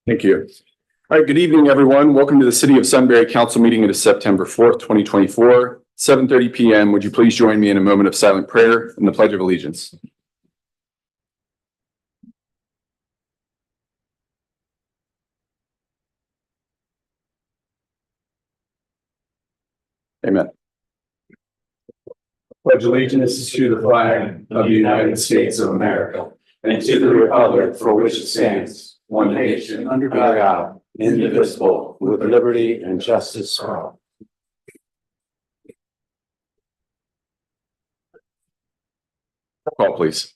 Thank you. All right, good evening, everyone. Welcome to the City of Sunbury Council meeting. It is September 4th, 2024, 7:30 p.m. Would you please join me in a moment of silent prayer and the Pledge of Allegiance? Amen. Pledge allegiance to the flag of the United States of America and to the republic for which it stands, one nation, under God, indivisible, with liberty and justice for all. Call, please.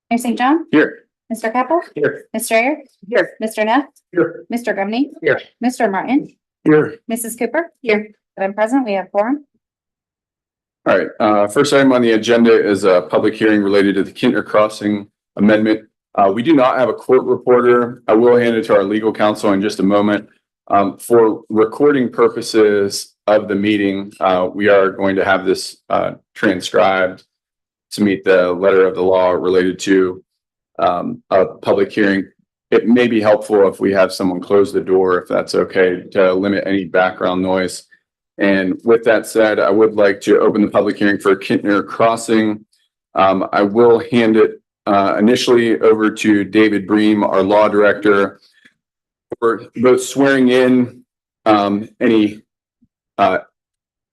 Mayor St. John. Here. Mr. Keppel. Here. Mr. Ayer. Here. Mr. Neff. Here. Mr. Grumney. Here. Mr. Martin. Here. Mrs. Cooper. Here. I'm present. We have quorum. All right, first item on the agenda is a public hearing related to the Kintner Crossing Amendment. We do not have a court reporter. I will hand it to our legal counsel in just a moment. For recording purposes of the meeting, we are going to have this transcribed to meet the letter of the law related to a public hearing. It may be helpful if we have someone close the door, if that's okay, to limit any background noise. And with that said, I would like to open the public hearing for Kintner Crossing. I will hand it initially over to David Bream, our law director, for both swearing in any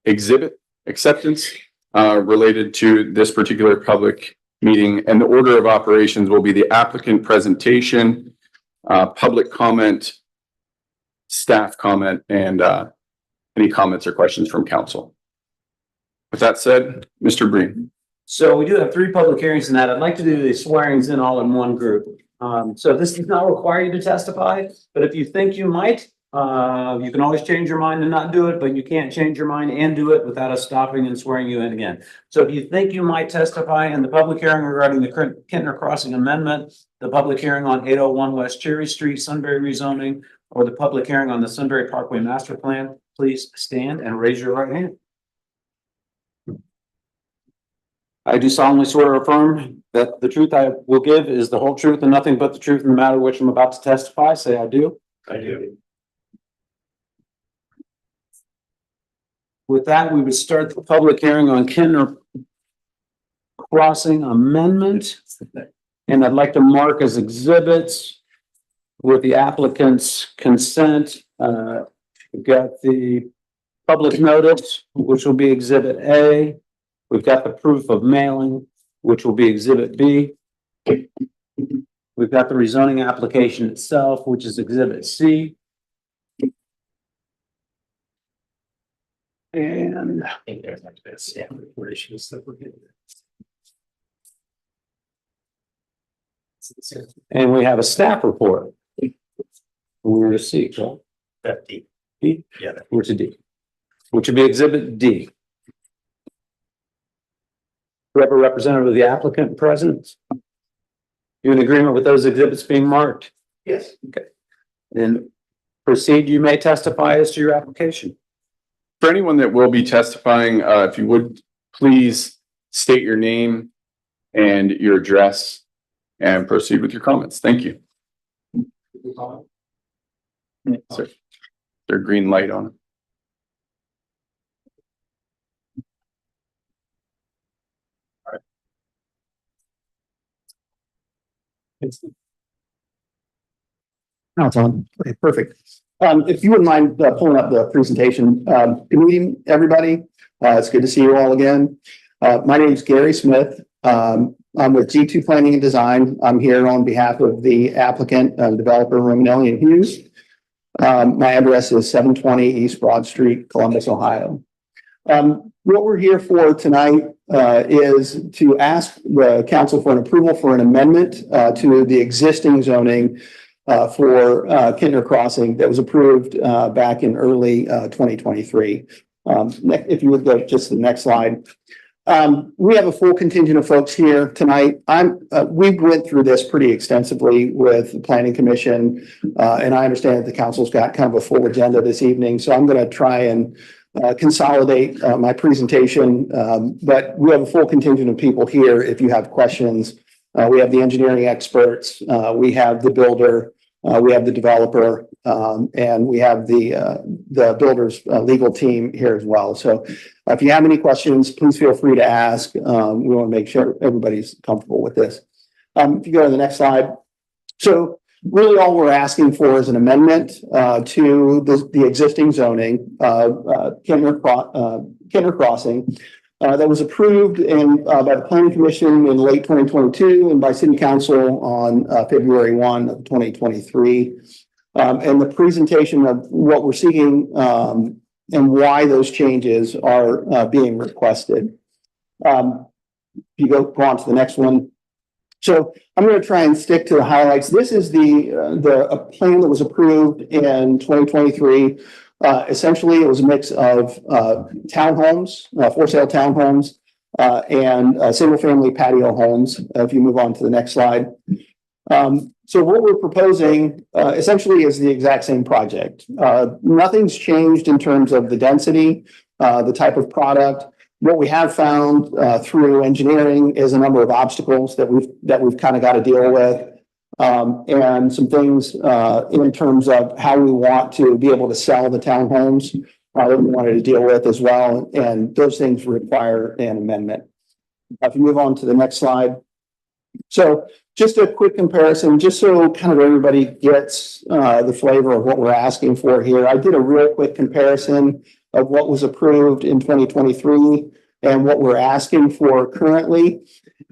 exhibit acceptance related to this particular public meeting. And the order of operations will be the applicant presentation, public comment, staff comment, and any comments or questions from council. With that said, Mr. Breen. So we do have 3 public hearings tonight. I'd like to do the swearings in all in one group. So this does not require you to testify, but if you think you might, you can always change your mind and not do it, but you can't change your mind and do it without us stopping and swearing you in again. So if you think you might testify in the public hearing regarding the Kintner Crossing Amendment, the public hearing on 801 West Cherry Street, Sunbury rezoning, or the public hearing on the Sunbury Parkway Master Plan, please stand and raise your right hand. I do solemnly swear or affirm that the truth I will give is the whole truth and nothing but the truth in the matter which I'm about to testify. Say I do. I do. With that, we would start the public hearing on Kintner Crossing Amendment. And I'd like to mark as exhibits with the applicant's consent. We've got the public notice, which will be Exhibit A. We've got the proof of mailing, which will be Exhibit B. We've got the rezoning application itself, which is Exhibit C. And we have a staff report. We're to C, right? D. D? Yeah. We're to D, which would be Exhibit D. We have a representative of the applicant present. You in agreement with those exhibits being marked? Yes. Okay. Then proceed. You may testify as to your application. For anyone that will be testifying, if you would please state your name and your address and proceed with your comments. Thank you. Sir, there's a green light on. Now it's on. Okay, perfect. If you wouldn't mind pulling up the presentation. Good evening, everybody. It's good to see you all again. My name is Gary Smith. I'm with G2 Planning and Design. I'm here on behalf of the applicant, developer Romanelli and Hughes. My address is 720 East Broad Street, Columbus, Ohio. What we're here for tonight is to ask the council for an approval for an amendment to the existing zoning for Kintner Crossing that was approved back in early 2023. If you would go just to the next slide. We have a full contingent of folks here tonight. We went through this pretty extensively with the Planning Commission, and I understand that the council's got kind of a full agenda this evening, so I'm going to try and consolidate my presentation, but we have a full contingent of people here if you have questions We have the engineering experts, we have the builder, we have the developer, and we have the builder's legal team here as well. So if you have any questions, please feel free to ask. We want to make sure everybody's comfortable with this. If you go to the next slide. So really all we're asking for is an amendment to the existing zoning, Kentner Crossing, that was approved by the Planning Commission in late 2022 and by City Council on February 1 of 2023. And the presentation of what we're seeking and why those changes are being requested. If you go on to the next one. So I'm going to try and stick to the highlights. This is the plan that was approved in 2023. Essentially, it was a mix of townhomes, for sale townhomes, and single-family patio homes. If you move on to the next slide. So what we're proposing essentially is the exact same project. Nothing's changed in terms of the density, the type of product. What we have found through engineering is a number of obstacles that we've kind of got to deal with, and some things in terms of how we want to be able to sell the townhomes that we wanted to deal with as well. And those things require an amendment. If you move on to the next slide. So just a quick comparison, just so kind of everybody gets the flavor of what we're asking for here. I did a real quick comparison of what was approved in 2023 and what we're asking for currently.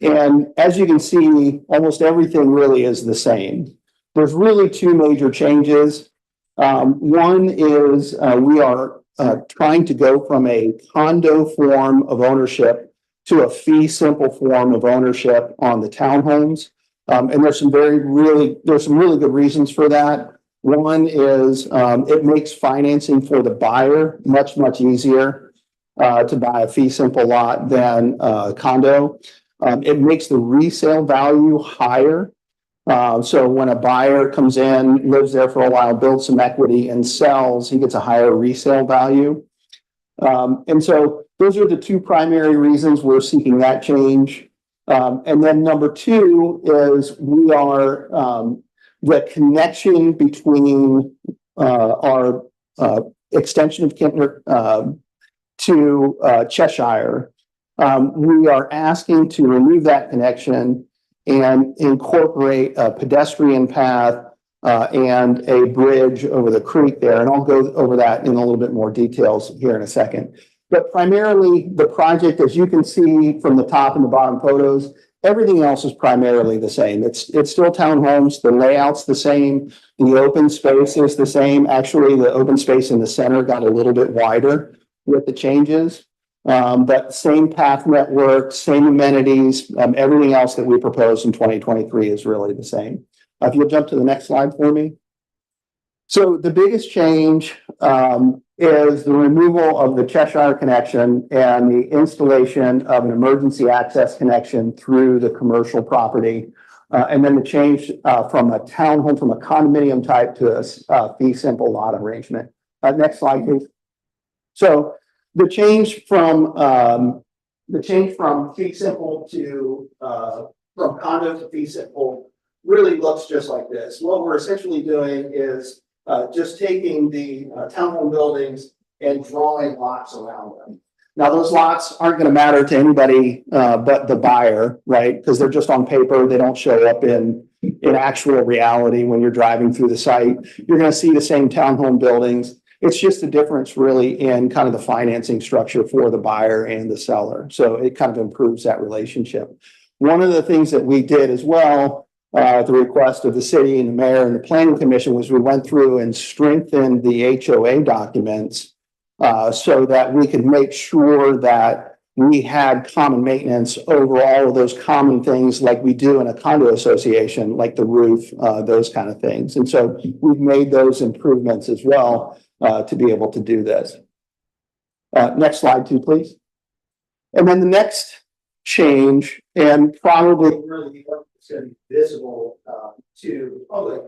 And as you can see, almost everything really is the same. There's really two major changes. One is we are trying to go from a condo form of ownership to a fee simple form of ownership on the townhomes. And there's some really good reasons for that. One is it makes financing for the buyer much easier to buy a fee simple lot than a condo. It makes the resale value higher. So when a buyer comes in, lives there for a while, builds some equity and sells, he gets a higher resale value. And so those are the two primary reasons we're seeking that change. And then number two is we are the connection between our extension of Kentner to Cheshire. We are asking to remove that connection and incorporate a pedestrian path and a bridge over the creek there. And I'll go over that in a little bit more details here in a second. But primarily the project, as you can see from the top and the bottom photos, everything else is primarily the same. It's still townhomes. The layout's the same. The open space is the same. Actually, the open space in the center got a little bit wider with the changes. But same path network, same amenities, everything else that we proposed in 2023 is really the same. If you'll jump to the next slide for me. So the biggest change is the removal of the Cheshire connection and the installation of an emergency access connection through the commercial property. And then the change from a townhome, from a condominium type to a fee simple lot arrangement. Next slide, please. So the change from fee simple to from condo to fee simple really looks just like this. What we're essentially doing is just taking the townhome buildings and drawing lots around them. Now, those lots aren't going to matter to anybody but the buyer, right? Because they're just on paper. They don't show up in actual reality when you're driving through the site. You're going to see the same townhome buildings. It's just a difference really in kind of the financing structure for the buyer and the seller. So it kind of improves that relationship. One of the things that we did as well, at the request of the city and the mayor and the planning commission, was we went through and strengthened the HOA documents so that we could make sure that we had common maintenance over all of those common things like we do in a condo association, like the roof, those kind of things. And so we've made those improvements as well to be able to do this. Next slide, too, please. And then the next change, and probably really what's going to be visible to the public,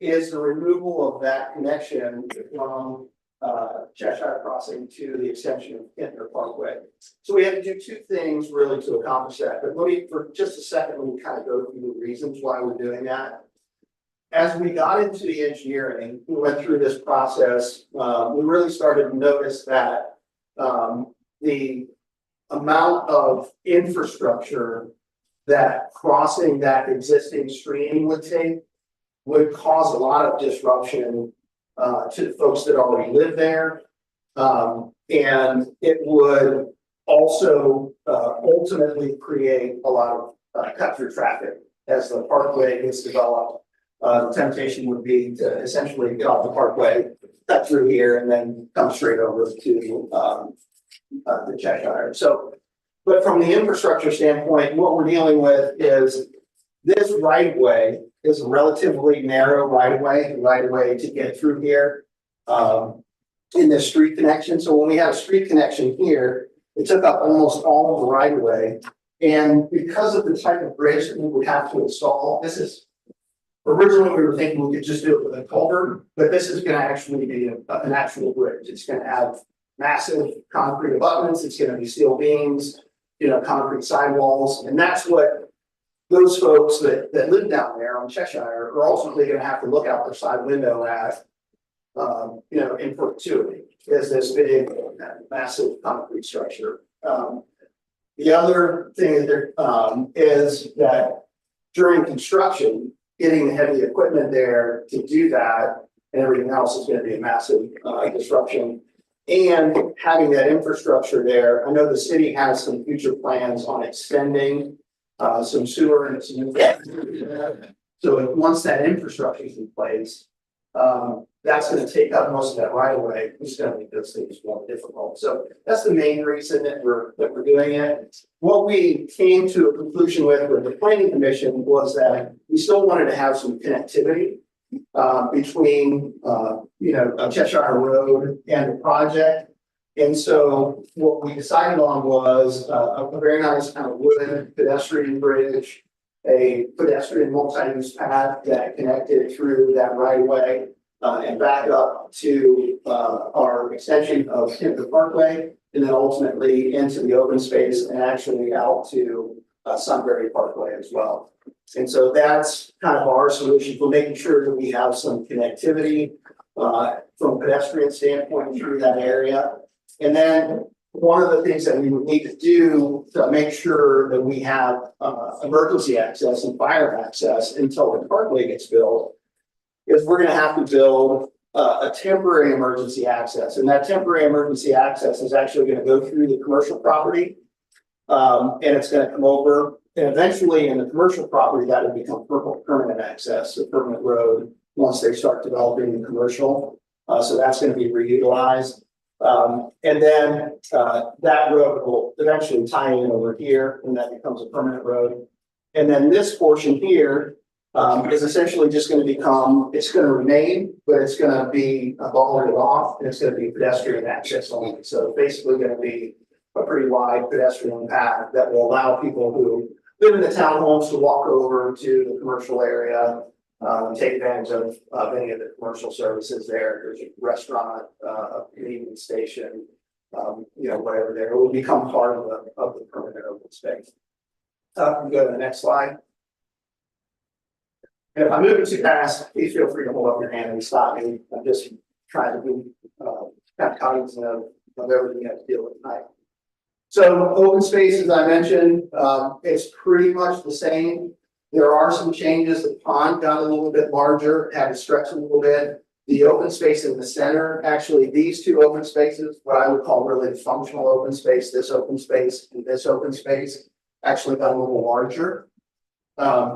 is the removal of that connection from Cheshire Crossing to the extension of Kentner Parkway. So we had to do two things really to accomplish that, but let me, for just a second, let me kind of go through the reasons why we're doing that. As we got into the engineering, we went through this process, we really started to notice that the amount of infrastructure that crossing that existing stream would take would cause a lot of disruption to the folks that already live there. And it would also ultimately create a lot of cut through traffic as the parkway gets developed. The temptation would be to essentially get off the parkway, cut through here, and then come straight over to the Cheshire. So, but from the infrastructure standpoint, what we're dealing with is this right of way is a relatively narrow right of way to get through here in this street connection. So when we had a street connection here, it took up almost all of the right of way. And because of the type of bridge that we would have to install, this is originally we were thinking we could just do it with a culvert, but this is going to actually be an actual bridge. It's going to have massive concrete abutments. It's going to be steel beams, concrete sidewalls, and that's what those folks that live down there on Cheshire are ultimately going to have to look out their side window at, in perpetuity, is this big, massive concrete structure. The other thing that is that during construction, getting the heavy equipment there to do that and everything else is going to be a massive disruption. And having that infrastructure there, I know the city has some future plans on extending some sewer and some infrastructure. So once that infrastructure is in place, that's going to take up most of that right away, which is going to make those things more difficult. So that's the main reason that we're doing it. What we came to a conclusion with the planning commission was that we still wanted to have some connectivity between Cheshire Road and the project. And so what we decided on was a very nice kind of wooden pedestrian bridge, a pedestrian multi-use path that connected through that right of way and back up to our extension of Kentner Parkway, and then ultimately into the open space and actually out to Sunbury Parkway as well. And so that's kind of our solution for making sure that we have some connectivity from a pedestrian standpoint through that area. And then one of the things that we would need to do to make sure that we have emergency access and fire access until the parkway gets built is we're going to have to build a temporary emergency access. And that temporary emergency access is actually going to go through the commercial property and it's going to come over. And eventually in the commercial property, that will become permanent access, a permanent road once they start developing the commercial. So that's going to be reutilized. And then that road will eventually tie in over here and that becomes a permanent road. And then this portion here is essentially just going to become, it's going to remain, but it's going to be bollarded off and it's going to be pedestrian access only. So it's basically going to be a pretty wide pedestrian path that will allow people who live in the townhomes to walk over to the commercial area, take advantage of any of the commercial services there. There's a restaurant, a convenience station, whatever there. It will become part of the permanent open space. Go to the next slide. And if I'm moving too fast, please feel free to hold up your hand and stop me. I'm just trying to be kind of cognizant of everything you have to deal with tonight. So open space, as I mentioned, it's pretty much the same. There are some changes. The pond got a little bit larger, had to stretch a little bit. The open space in the center, actually these two open spaces, what I would call really functional open space, this open space and this open space, actually got a little larger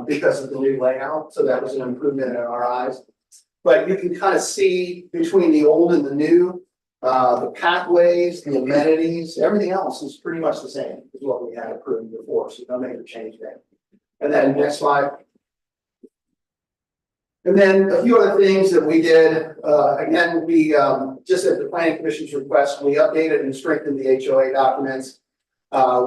because of the new layout. So that was an improvement in our eyes. But you can kind of see between the old and the new, the pathways, the amenities, everything else is pretty much the same as what we had approved before. So no major change there. And then next slide. And then a few other things that we did. Again, we just at the Planning Commission's request, we updated and strengthened the HOA documents.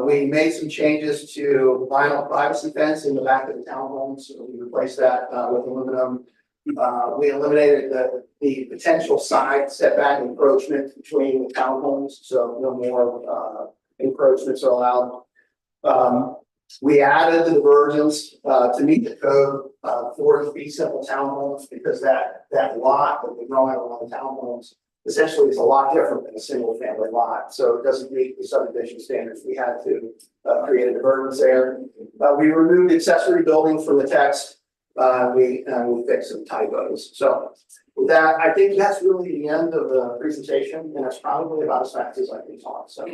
We made some changes to vinyl privacy fence in the back of the townhomes. So we replaced that with aluminum. We eliminated the potential side setback encroachment between the townhomes, so no more encroachments are allowed. We added the divergence to meet the code for the fee simple townhomes, because that lot that we're growing around the townhomes essentially is a lot different than a single family lot. So it doesn't meet the subdivision standards. We had to create a divergence there. We removed accessory building from the text. We fixed some typos. So with that, I think that's really the end of the presentation, and that's probably about as fast as I can talk. So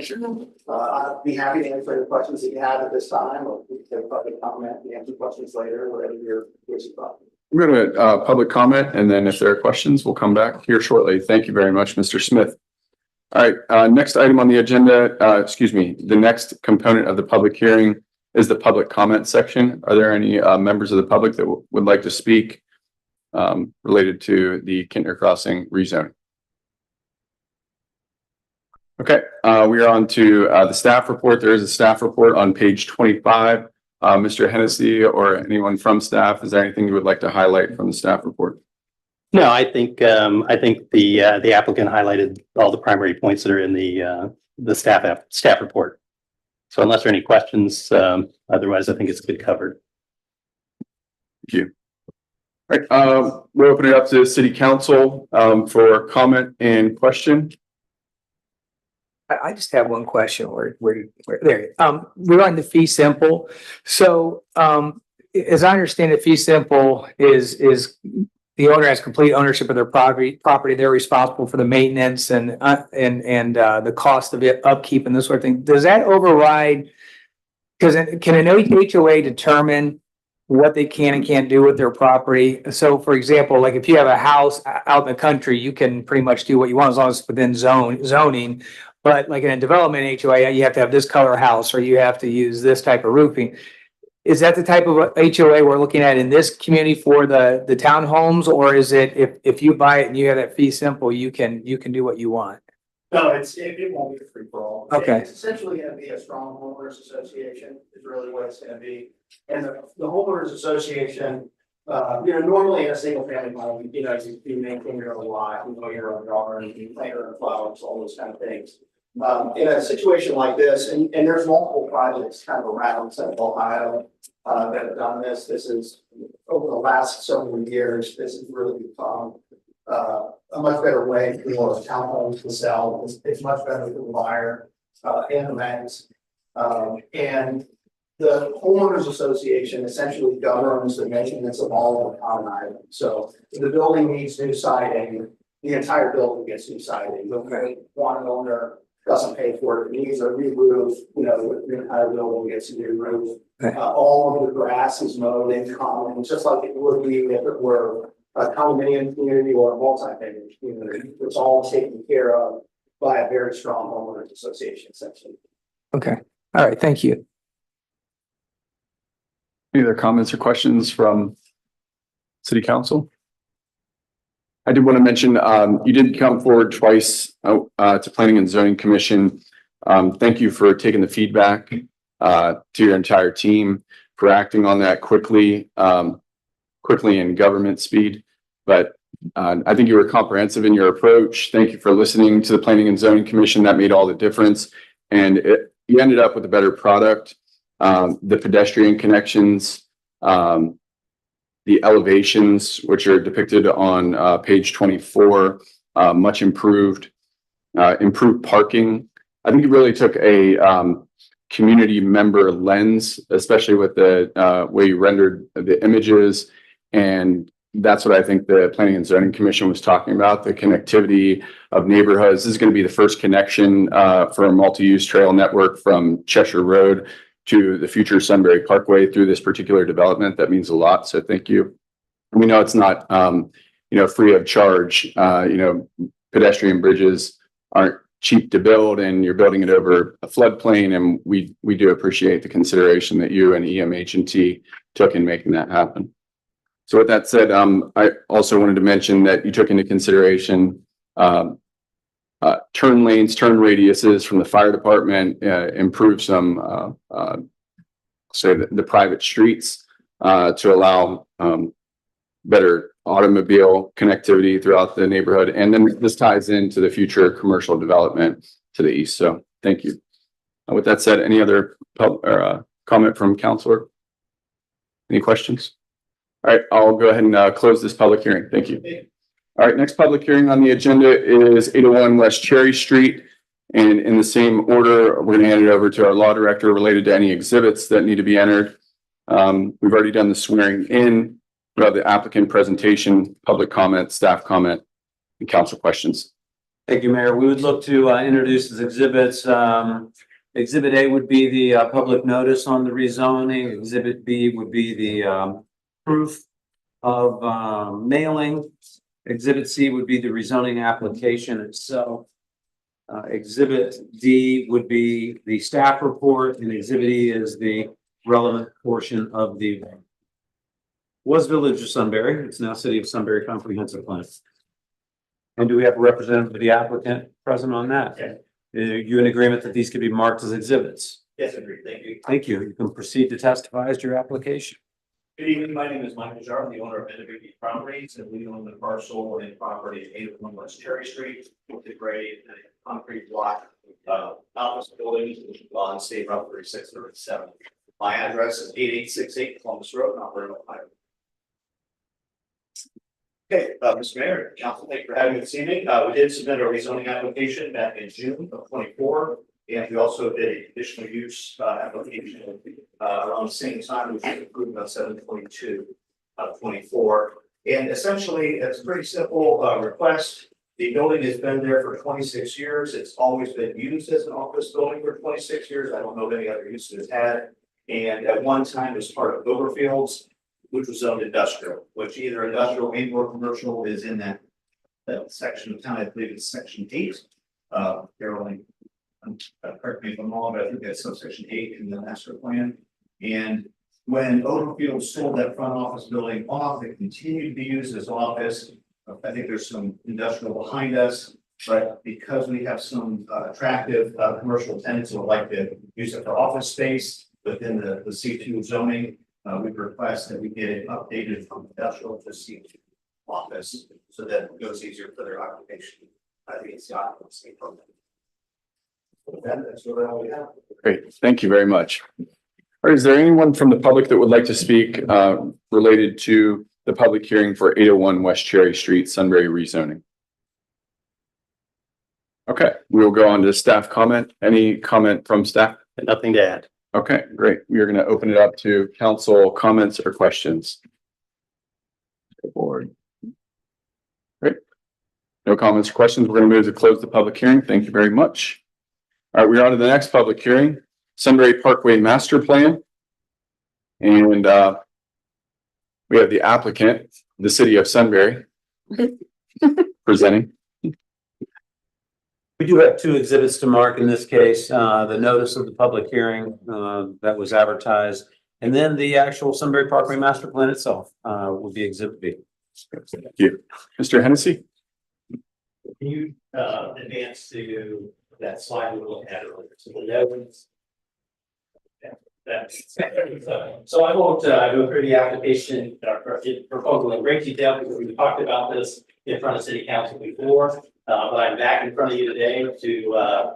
I'd be happy to answer any questions that you have at this time, or we can probably comment and answer questions later, whatever your wishes are. I'm going to public comment, and then if there are questions, we'll come back here shortly. Thank you very much, Mr. Smith. All right, next item on the agenda, the next component of the public hearing is the public comment section. Are there any members of the public that would like to speak related to the Kintner Crossing rezoning? Okay, we are on to the staff report. There is a staff report on page 25. Mr. Hennessy or anyone from staff, is there anything you would like to highlight from the staff report? No, I think the applicant highlighted all the primary points that are in the staff report. So unless there are any questions, otherwise I think it's good covered. Thank you. All right, we'll open it up to City Council for comment and question. I just have one question. Where there? We're on the fee simple. So, as I understand it, fee simple is the owner has complete ownership of their property. They're responsible for the maintenance and the cost of it, upkeep and this sort of thing. Does that override? Because can an HOA determine what they can and can't do with their property? So, for example, like if you have a house out in the country, you can pretty much do what you want as long as it's within zoning. But like in a development HOA, you have to have this color house, or you have to use this type of roofing. Is that the type of HOA we're looking at in this community for the townhomes, or is it if you buy it and you have that fee simple, you can do what you want? No, it won't be a free for all. Okay. It's essentially going to be a strong homeowners association is really what it's going to be. And the homeowners association, normally in a single family home, you maintain your own lot, your own garden, you plant your own flowers, all those kind of things. In a situation like this, and there's multiple projects kind of around Central Ohio that have done this. This is over the last several years, this has really become a much better way for townhomes to sell. It's much better for the buyer and the banks. And the homeowners association essentially governs the maintenance of all of the common items. So if the building needs new siding, the entire building gets new siding. The one owner doesn't pay for it. It needs a re-roof, the entire building gets a new roof. All of the grass is mowed in common, just like it would be if it were a condominium community or a multi-family community. It's all taken care of by a very strong homeowners association section. Okay. All right. Thank you. Any other comments or questions from City Council? I did want to mention, you did come forward twice to Planning and Zoning Commission. Thank you for taking the feedback to your entire team, for acting on that quickly in government speed. But I think you were comprehensive in your approach. Thank you for listening to the Planning and Zoning Commission. That made all the difference. And you ended up with a better product. The pedestrian connections, the elevations, which are depicted on page 24, much improved, improved parking. I think it really took a community member lens, especially with the way you rendered the images. And that's what I think the Planning and Zoning Commission was talking about, the connectivity of neighborhoods. This is going to be the first connection for a multi-use trail network from Cheshire Road to the future Sunbury Parkway through this particular development. That means a lot. So thank you. We know it's not, free of charge. Pedestrian bridges aren't cheap to build, and you're building it over a floodplain. And we do appreciate the consideration that you and EMH&T took in making that happen. So with that said, I also wanted to mention that you took into consideration turn lanes, turn radiuses from the fire department, improve some, say the private streets to allow better automobile connectivity throughout the neighborhood. And then this ties into the future commercial development to the east. So thank you. With that said, any other comment from counselor? Any questions? All right, I'll go ahead and close this public hearing. Thank you. All right, next public hearing on the agenda is 801 West Cherry Street. And in the same order, we're going to hand it over to our law director related to any exhibits that need to be entered. We've already done the swearing in. We have the applicant presentation, public comment, staff comment, and council questions. Thank you, Mayor. We would look to introduce as exhibits. Exhibit A would be the public notice on the rezoning. Exhibit B would be the proof of mailing. Exhibit C would be the rezoning application itself. Exhibit D would be the staff report, and Exhibit E is the relevant portion of the was Village of Sunbury. It's now City of Sunbury Comprehensive Plan. And do we have a representative of the applicant present on that? Okay. Are you in agreement that these could be marked as exhibits? Yes, agreed. Thank you. Thank you. You can proceed to testify as to your application. Good evening. My name is Michael Jarr, the owner of Innovative Properties, and we own the parcel and property at 801 West Cherry Street with the gray and concrete block office buildings on State Route 3637. My address is 8868 Columbus Road, Auburn, Ohio. Okay, Mr. Mayor, Council, thank you for having me this evening. We did submit a rezoning application back in June of 24, and we also did a conditional use application around the same time, which was approved on 7/22 of 24. And essentially, it's a pretty simple request. The building has been there for 26 years. It's always been used as an office building for 26 years. I don't know of any other use it's had. And at one time, it was part of Overfields, which was zoned industrial, which either industrial and or commercial is in that section of town. I believe it's section 8. Carolyn, correct me if I'm wrong, but I think that's subsection 8 in the master plan. And when Overfield sold that front office building off, it continued to be used as office. I think there's some industrial behind us, but because we have some attractive commercial tenants who would like to use it for office space within the C2 zoning, we request that we get it updated from industrial to C2 office so that it goes easier for their occupation. I think it's the occupancy program. That's really all we have. Great. Thank you very much. All right, is there anyone from the public that would like to speak related to the public hearing for 801 West Cherry Street, Sunbury rezoning? Okay, we'll go on to staff comment. Any comment from staff? Nothing to add. Okay, great. We are going to open it up to council comments or questions. Board. Great. No comments or questions. We're going to move to close the public hearing. Thank you very much. All right, we're on to the next public hearing, Sunbury Parkway Master Plan. And we have the applicant, the City of Sunbury, presenting. We do have 2 exhibits to mark in this case, the notice of the public hearing that was advertised, and then the actual Sunbury Parkway Master Plan itself will be exhibit B. Thank you. Mr. Hennessy? Can you advance to that slide we were looking at earlier? So the notes. So I won't go through the application proposal in great detail because we talked about this in front of City Council before. But I'm back in front of you today to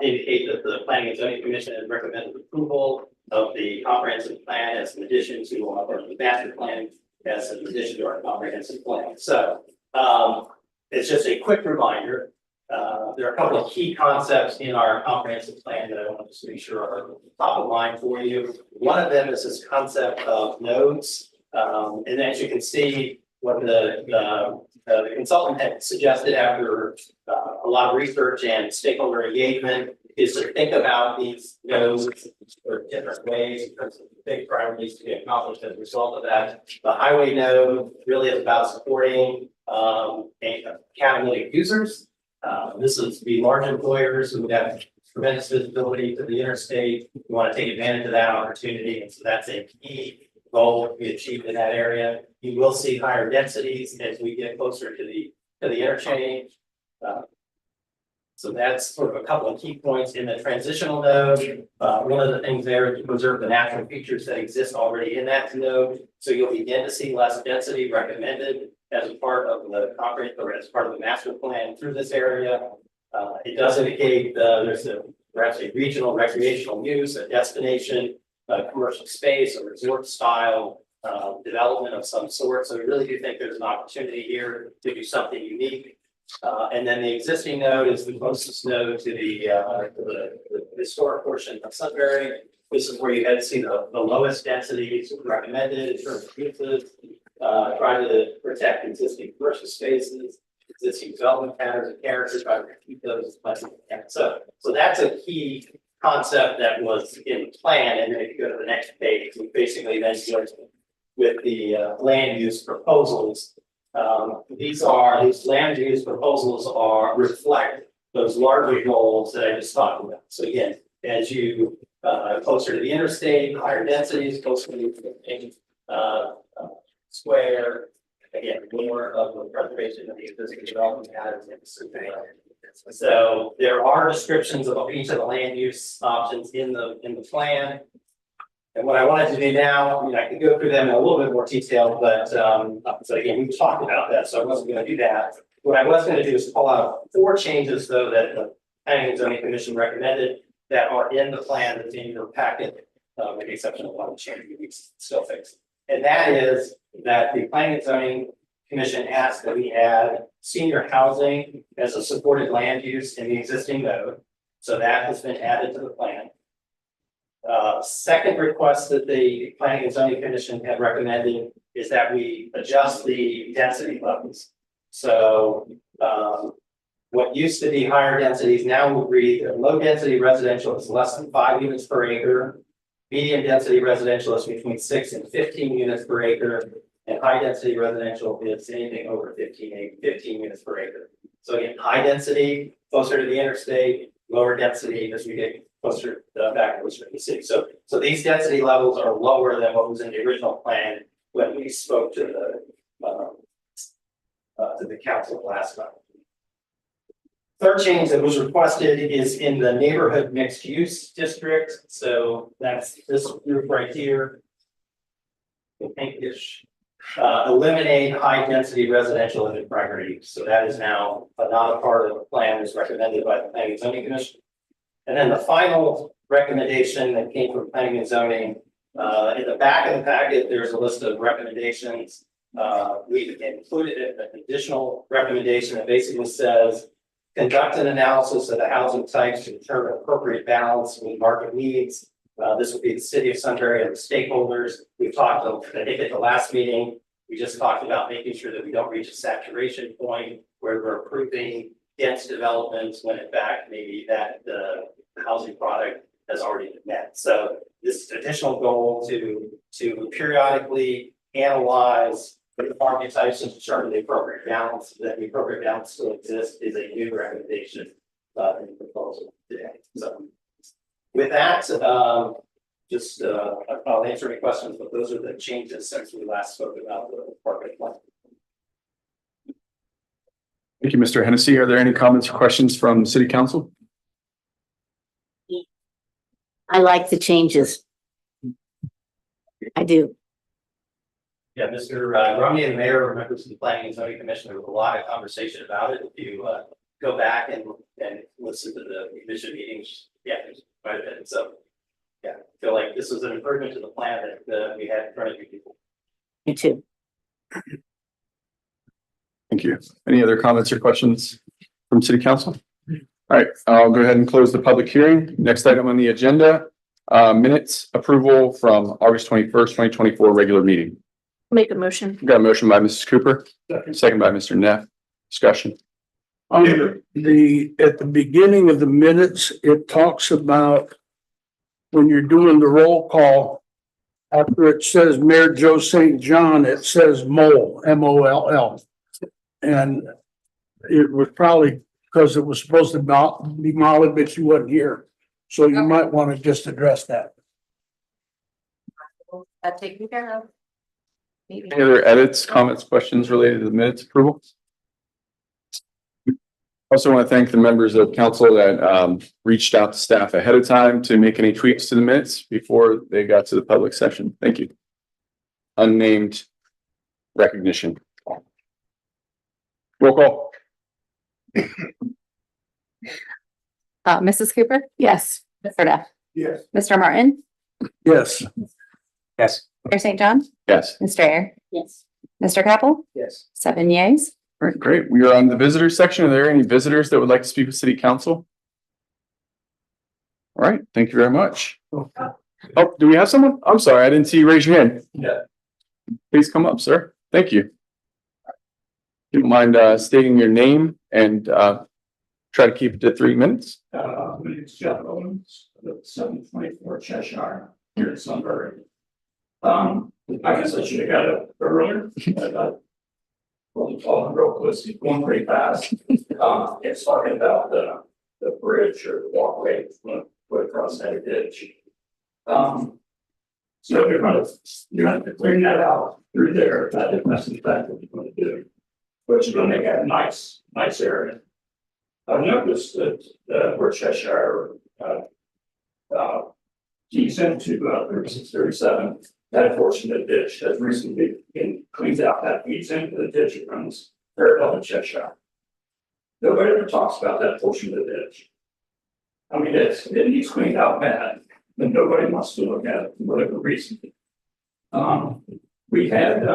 indicate that the Planning and Zoning Commission has recommended approval of the comprehensive plan as an addition to our master plan as an addition to our comprehensive plan. So it's just a quick reminder. There are a couple of key concepts in our comprehensive plan that I want to make sure are top of mind for you. One of them is this concept of nodes. And as you can see, what the consultant had suggested after a lot of research and stakeholder engagement is to think about these nodes for different ways in terms of the big priorities to be accomplished as a result of that. The highway node really is about supporting accountability users. This is the large employers who have tremendous visibility to the interstate. We want to take advantage of that opportunity. And so that's a key goal to be achieved in that area. You will see higher densities as we get closer to the interchange. So that's sort of a couple of key points in the transitional node. One of the things there is to preserve the natural features that exist already in that node. So you'll begin to see less density recommended as a part of the comprehensive or as part of the master plan through this area. It does indicate there's perhaps a regional recreational use, a destination, a commercial space, a resort style development of some sort. So we really do think there's an opportunity here to do something unique. And then the existing node is the closest node to the historic portion of Sunbury. This is where you had to see the lowest densities recommended in terms of uses, trying to protect existing commercial spaces, existing development patterns and characters, trying to keep those as much as we can. So that's a key concept that was in plan. And then if you go to the next page, we basically then go with the land use proposals. These land use proposals reflect those larger goals that I just talked about. So again, as you closer to the interstate, higher densities, closer to the square, again, more of the preservation of the existing development patterns. So there are descriptions of each of the land use options in the plan. And what I wanted to do now, I can go through them in a little bit more detail, but so again, we talked about that, so I wasn't going to do that. What I was going to do is call out 4 changes, though, that the Planning and Zoning Commission recommended that are in the plan that's in your packet, with the exception of one change we still fix. And that is that the Planning and Zoning Commission asked that we add senior housing as a supported land use in the existing node. So that has been added to the plan. Second request that the Planning and Zoning Commission had recommended is that we adjust the density levels. So what used to be higher densities now will read that low density residential is less than 5 units per acre. Medium density residential is between 6 and 15 units per acre. And high density residential is anything over 15 units per acre. So again, high density, closer to the interstate, lower density as we get closer back closer to the city. So these density levels are lower than what was in the original plan when we spoke to the council last time. Third change that was requested is in the neighborhood mixed use district. So that's this group right here. The pinkish. Eliminate high density residential in the primary use. So that is now not a part of the plan as recommended by the Planning and Zoning Commission. And then the final recommendation that came from Planning and Zoning, in the back of the packet, there's a list of recommendations. We've included an additional recommendation that basically says, conduct an analysis of the housing types to determine appropriate balance with market needs. This would be the city of Sunbury and the stakeholders. We've talked, I think at the last meeting, we just talked about making sure that we don't reach a saturation point where we're approving dense developments when in fact maybe that the housing product has already been met. So this additional goal to periodically analyze the market types and determine the appropriate balance, that the appropriate balance still exists, is a new recommendation in the proposal today. So with that, I'll answer any questions, but those are the changes since we last spoke about the corporate plan. Thank you, Mr. Hennessy. Are there any comments or questions from City Council? I like the changes. I do. Yeah, Mr. Romney and the mayor, members of the Planning and Zoning Commission, there was a lot of conversation about it. If you go back and listen to the commission meetings, yeah, there's quite a bit. So yeah, I feel like this is an improvement to the plan that we had in front of you people. Me too. Thank you. Any other comments or questions from City Council? All right, I'll go ahead and close the public hearing. Next item on the agenda, minutes approval from August 21st, 2024 regular meeting. Make a motion. Got a motion by Mrs. Cooper, second by Mr. Neff. Discussion. Under at the beginning of the minutes, it talks about when you're doing the roll call, after it says Mayor Joe St. John, it says Moll, M-O-L-L. And it was probably because it was supposed to be Molly, but she wasn't here. So you might want to just address that. That's taken care of. Maybe. Any other edits, comments, questions related to the minutes approval? Also want to thank the members of council that reached out to staff ahead of time to make any tweaks to the minutes before they got to the public session. Thank you. Unnamed recognition. Roll call. Mrs. Cooper? Yes. Mr. Duff? Yes. Mr. Martin? Yes. Yes. Mayor St. John? Yes. Mr. Air? Yes. Mr. Capel? Yes. 7 yeas. All right, great. We are on the visitor section. Are there any visitors that would like to speak with city council? All right, thank you very much. Oh, do we have someone? I'm sorry, I didn't see you raise your hand. Yeah. Please come up, sir. Thank you. If you don't mind stating your name and try to keep it to 3 minutes. My name is Jeff Owens, 724 Cheshire, here in Sunbury. I guess I should have got it earlier. Well, falling real close, it's going pretty fast. It's talking about the bridge or the walkway going across that ditch. So you're gonna have to clean that out through there. That's in fact what you're gonna do. But you're gonna make that a nice area. I've noticed that where Cheshire keys into 3637, that portion of the ditch has recently been cleaned out. That feeds into the ditch. It runs parallel to Cheshire. Nobody ever talks about that portion of the ditch. I mean, it needs cleaned out bad, but nobody wants to look at it for whatever reason. We had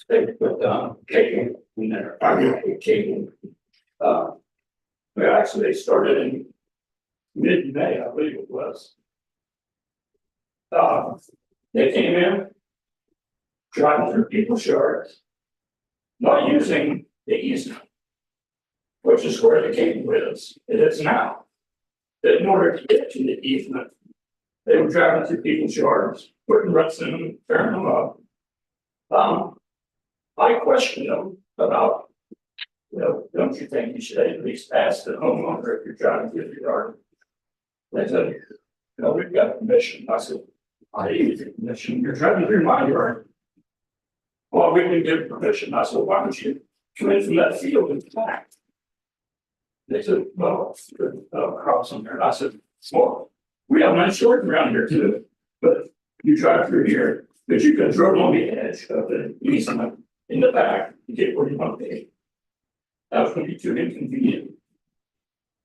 they put cable in there. I mean, cable. They started in mid-May, I believe it was. They came in, driving through people's yards, not using the easement, which is where the cable is. It is now. In order to get to the easement, they were driving through people's yards, putting ruts in them, tearing them up. I questioned them about, don't you think you should at least ask the homeowner if you're driving through your yard? They said, we've got permission. I said, I need your permission. You're driving through my yard. Well, we didn't give permission. I said, why don't you come in from that field and back? They said, well, cross on there. And I said, well, we have nice short around here too, but you drive through here, because you can drove on the edge of the easement in the back to get where you want to be. That was going to be too inconvenient.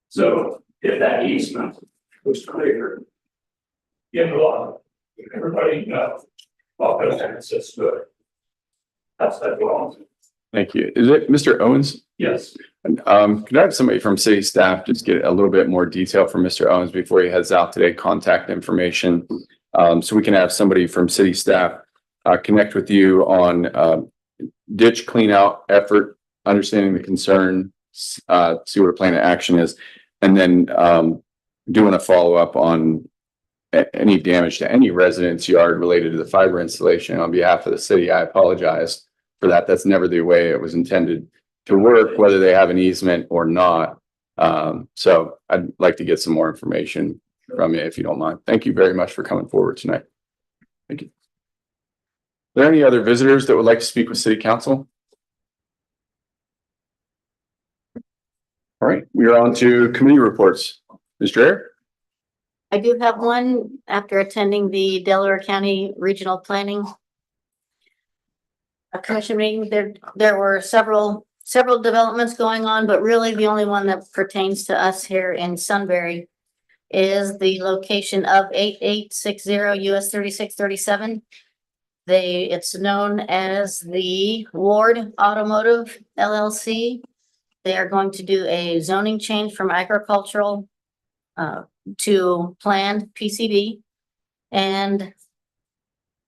So if that easement was clear, in the law, everybody all those access to it. That's that law. Thank you. Is it Mr. Owens? Yes. Could I have somebody from city staff just get a little bit more detail from Mr. Owens before he heads out today, contact information? So we can have somebody from city staff connect with you on ditch clean out effort, understanding the concern, see what a plan of action is, and then doing a follow-up on any damage to any resident's yard related to the fiber installation on behalf of the city. I apologize for that. That's never the way it was intended to work, whether they have an easement or not. So I'd like to get some more information from you if you don't mind. Thank you very much for coming forward tonight. Thank you. Are there any other visitors that would like to speak with city council? All right, we are on to committee reports. Mr. Air? I do have one after attending the Delaware County Regional Planning Commission meeting. There were several developments going on, but really the only one that pertains to us here in Sunbury is the location of 8860 US 3637. It's known as the Ward Automotive LLC. They are going to do a zoning change from agricultural to planned PCB. And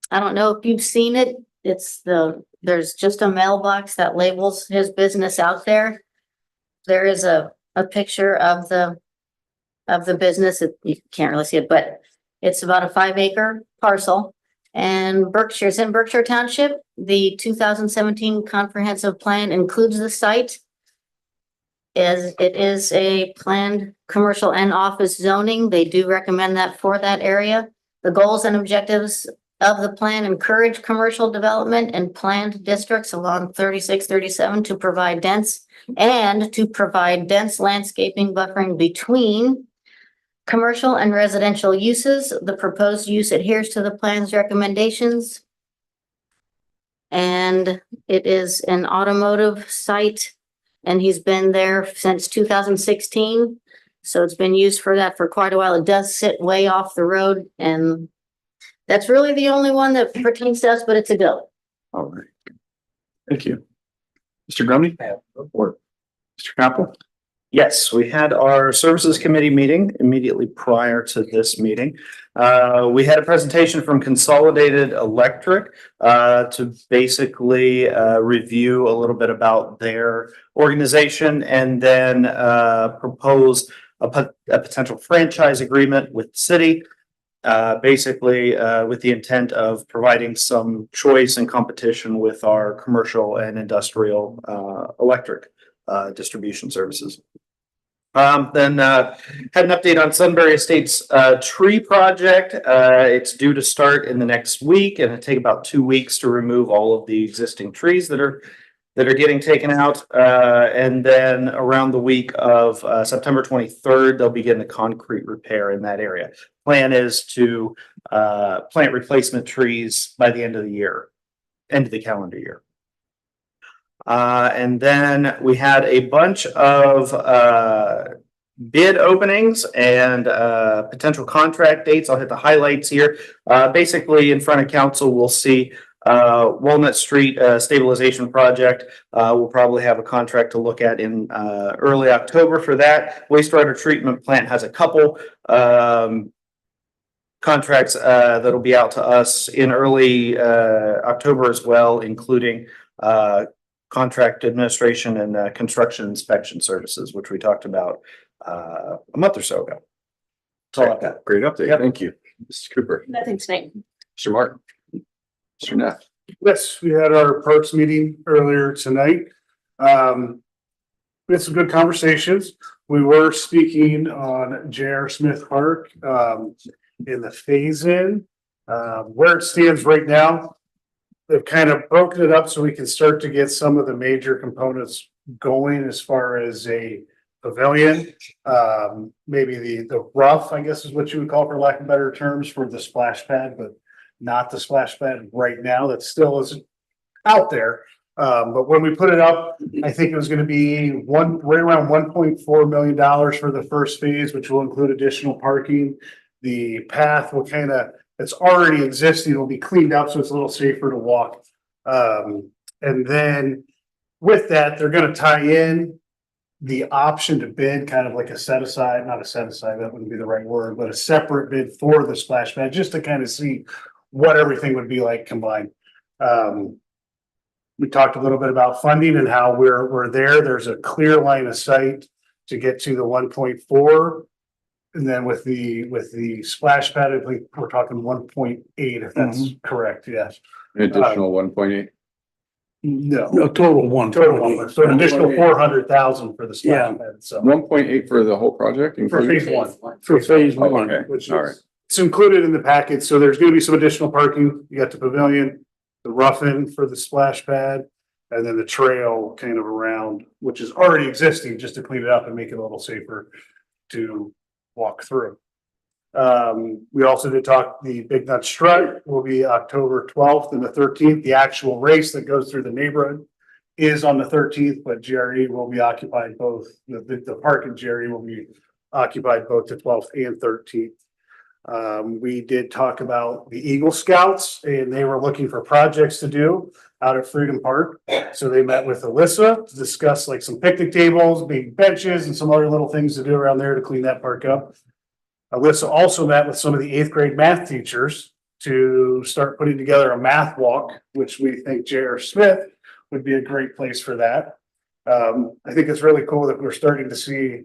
I don't know if you've seen it. There's just a mailbox that labels his business out there. There is a picture of the business. You can't really see it, but it's about a 5-acre parcel. And it's in Berkshire Township. The 2017 comprehensive plan includes the site. As it is a planned commercial and office zoning. They do recommend that for that area. The goals and objectives of the plan encourage commercial development in planned districts along 3637 to provide dense landscaping buffering between commercial and residential uses. The proposed use adheres to the plan's recommendations. And it is an automotive site, and he's been there since 2016. So it's been used for that for quite a while. It does sit way off the road, and that's really the only one that pertains to us, but it's a go. All right. Thank you. Mr. Grumney? Report. Mr. Capel? Yes, we had our services committee meeting immediately prior to this meeting. We had a presentation from Consolidated Electric to basically review a little bit about their organization and then propose a potential franchise agreement with the city. Basically, with the intent of providing some choice and competition with our commercial and industrial electric distribution services. Then had an update on Sunbury Estates tree project. It's due to start in the next week, and it'll take about 2 weeks to remove all of the existing trees that are getting taken out. And then around the week of September 23rd, they'll begin the concrete repair in that area. Plan is to plant replacement trees by the end of the year, end of the calendar year. And then we had a bunch of bid openings and potential contract dates. I'll hit the highlights here. Basically, in front of council, we'll see Walnut Street stabilization project. We'll probably have a contract to look at in early October for that. Wastewater treatment plant has a couple contracts that'll be out to us in early October as well, including contract administration and construction inspection services, which we talked about a month or so ago. That's all I've got. Great update. Yep. Thank you. Mr. Cooper. Nothing tonight. Mr. Martin. Mr. Neff. Yes, we had our parks meeting earlier tonight. We had some good conversations. We were speaking on J.R. Smith Park in the phase-in. Where it stands right now, they've kind of broken it up so we can start to get some of the major components going as far as a pavilion. Maybe the rough, I guess is what you would call, for lack of better terms, for the splash pad, but not the splash pad right now. That still isn't out there. But when we put it up, I think it was going to be right around $1.4 million for the first phase, which will include additional parking. The path will it's already existing, will be cleaned up so it's a little safer to walk. And then with that, they're going to tie in the option to bid, kind of like a set aside, not a set aside, that wouldn't be the right word, but a separate bid for the splash pad, just to kind of see what everything would be like combined. We talked a little bit about funding and how we're there. There's a clear line of sight to get to the 1.4. And then with the splash pad, I think we're talking 1.8, if that's correct. Yes. An additional 1.8. No, a total one. So an additional 400,000 for the splash pad. So 1.8 for the whole project? for including- phase one, for phase Oh, one, okay. which All right. is, it's included in the package. So there's going to be some additional parking. You got the pavilion, the rough-in for the splash pad, and then the trail kind of around, which is already existing, just to clean it up and make it a little safer to walk through. We also did talk, the Big Nut Strut will be October 12th and the 13th. The actual race that goes through the neighborhood is on the 13th, but GRE will be occupied both, the park and GRE will be occupied both the 12th and 13th. We did talk about the Eagle Scouts, and they were looking for projects to do out at Freedom Park. So they met with Alyssa to discuss like some picnic tables, big benches, and some other little things to do around there to clean that park up. Alyssa also met with some of the 8th grade math teachers to start putting together a math walk, which we think J.R. Smith would be a great place for that. I think it's really cool that we're starting to see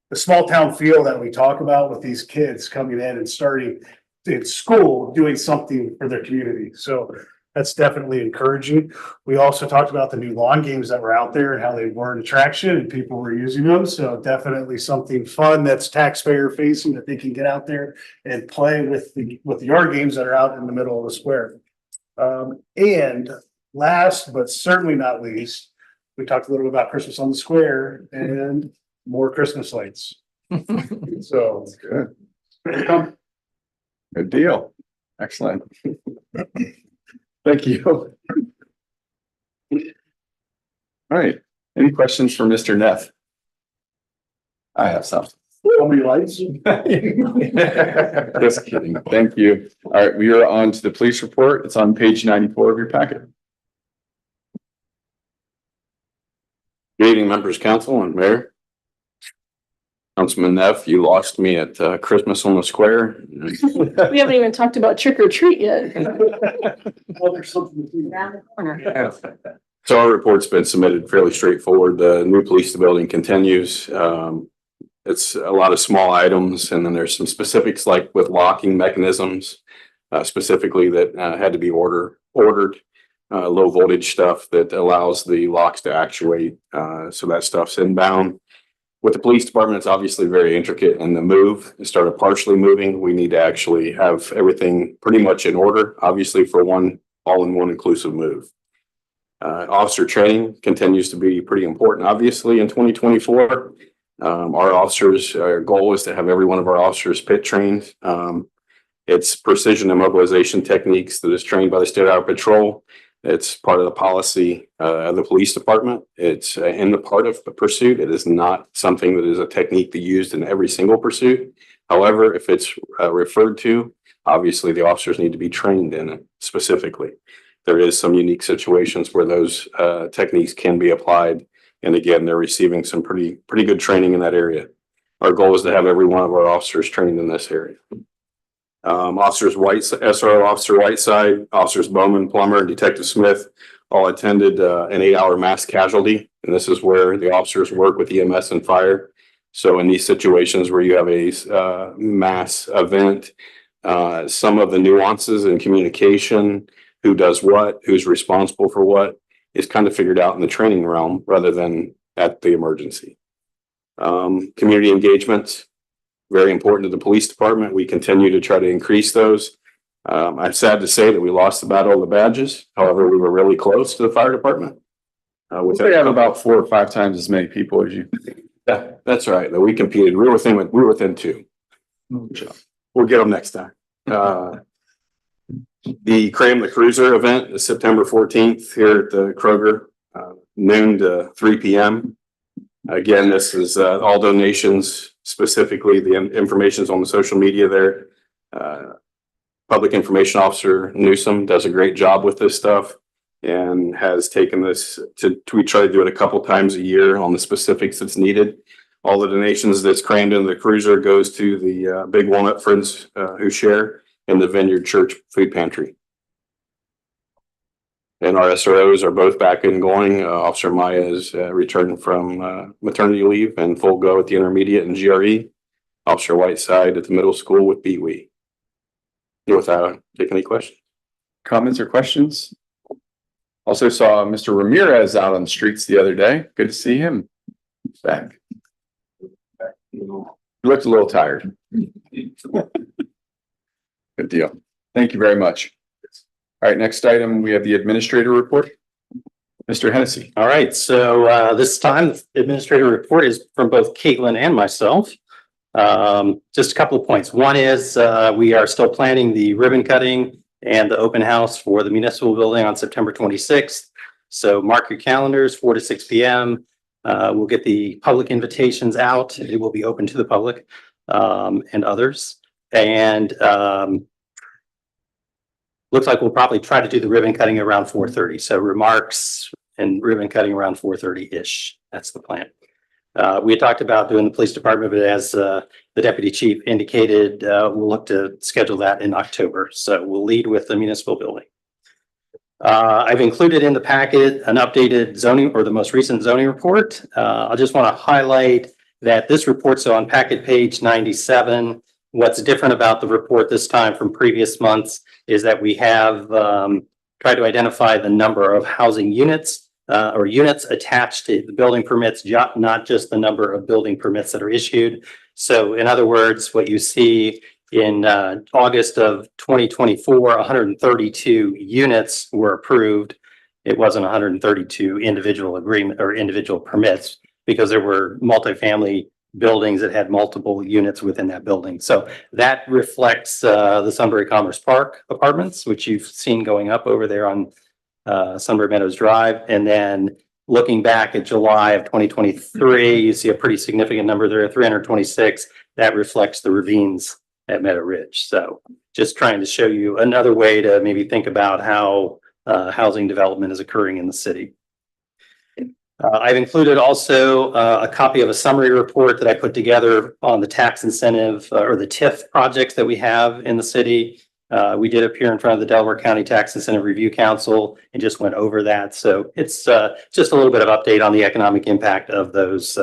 the small town feel that we talk about with these kids coming in and starting in school, doing something for their community. So that's definitely encouraging. We also talked about the new lawn games that were out there and how they were an attraction and people were using them. So definitely something fun that's taxpayer facing that they can get out there and play with the yard games that are out in the middle of the square. And last, but certainly not least, we talked a little bit about Christmas on the Square and more Christmas lights. So. Good. Good deal. Excellent. Thank you. All right. Any questions for Mr. Neff? I have some. How many lights? Just kidding. Thank you. All right, we are on to the police report. It's on page 94 of your packet. Good evening, members, council, and mayor. Councilman Neff, you lost me at Christmas on the Square. We haven't even talked about trick or treat yet. Well, there's something. Around the corner. So our report's been submitted fairly straightforward. The new police building continues. It's a lot of small items, and then there's some specifics like with locking mechanisms, specifically that had to be ordered. Low voltage stuff that allows the locks to actuate. So that stuff's inbound. With the police department, it's obviously very intricate, and the move started partially moving. We need to actually have everything pretty much in order, obviously, for one all-in-one inclusive move. Officer training continues to be pretty important, obviously, in 2024. Our officers, our goal is to have every one of our officers pit trained. It's precision and mobilization techniques that is trained by the State Highway Patrol. It's part of the policy of the police department. It's in the part of the pursuit. It is not something that is a technique that used in every single pursuit. However, if it's referred to, obviously the officers need to be trained in it specifically. There is some unique situations where those techniques can be applied. And again, they're receiving some pretty good training in that area. Our goal is to have every one of our officers trained in this area. Officers SRO Officer Whiteside, Officers Bowman, Plummer, and Detective Smith all attended an 8-hour mass casualty. And this is where the officers work with EMS and fire. So in these situations where you have a mass event, some of the nuances in communication, who does what, who's responsible for what, is kind of figured out in the training realm rather than at the emergency. Community engagements. Very important to the police department. We continue to try to increase those. I'm sad to say that we lost the battle of the badges. However, we were really close to the fire department. We have about 4 or 5 times as many people as you. Yeah, that's right. We competed. We were within 2. So we'll get them next time. The Cram the Cruiser event is September 14th here at the Kroger, noon to 3 p.m. Again, this is all donations. Specifically, the information is on the social media there. Public Information Officer Newsom does a great job with this stuff and has taken this we try to do it a couple times a year on the specifics that's needed. All the donations that's crammed into the cruiser goes to the Big Walnut Friends who share in the Vineyard Church Food Pantry. And our SROs are both back and going. Officer Maya is returned from maternity leave and full go at the intermediate and GRE. Officer Whiteside at the middle school with BWE. With that, take any questions. Comments or questions? Also saw Mr. Ramirez out on the streets the other day. Good to see him back. He looked a little tired. Good deal. Thank you very much. All right, next item, we have the administrator report. Mr. Hennessy. All right, so this time the administrative report is from both Caitlin and myself. Just a couple of points. One is we are still planning the ribbon cutting and the open house for the municipal building on September 26th. So mark your calendars, 4 to 6 p.m. We'll get the public invitations out. It will be open to the public and others. And looks like we'll probably try to do the ribbon cutting around 4:30. So remarks and ribbon cutting around 4:30-ish. That's the plan. We had talked about doing the police department, but as the deputy chief indicated, we'll look to schedule that in October. So we'll lead with the municipal building. I've included in the packet an updated zoning or the most recent zoning report. I just want to highlight that this report's on packet page 97. What's different about the report this time from previous months is that we have tried to identify the number of housing units or units attached to the building permits, not just the number of building permits that are issued. So in other words, what you see in August of 2024, 132 units were approved. It wasn't 132 individual agreement or individual permits because there were multifamily buildings that had multiple units within that building. So that reflects the Sunbury Commerce Park apartments, which you've seen going up over there on Sunbury Meadows Drive. And then looking back at July of 2023, you see a pretty significant number there, 326. That reflects the ravines at Meadow Ridge. So just trying to show you another way to maybe think about how housing development is occurring in the city. I've included also a copy of a summary report that I put together on the tax incentive or the TIF projects that we have in the city. We did appear in front of the Delaware County Tax Incentive Review Council and just went over that. So it's just a little bit of update on the economic impact of those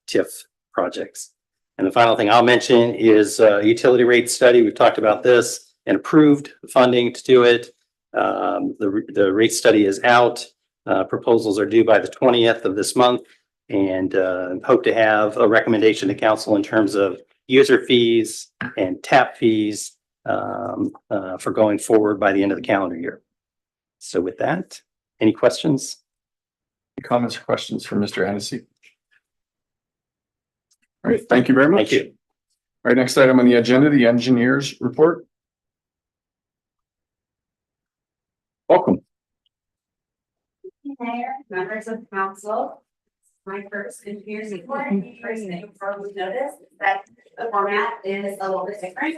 TIF projects. And the final thing I'll mention is utility rate study. We've talked about this and approved funding to do it. The rate study is out. Proposals are due by the 20th of this month, and hope to have a recommendation to council in terms of user fees and tap fees for going forward by the end of the calendar year. So with that, any questions? Any comments or questions for Mr. Hennessy? All right, thank you very much. Thank you. All right, next item on the agenda, the engineers report. Welcome. Mayor, members of council, my first engineer's report. First thing before we notice that the format is a little bit different.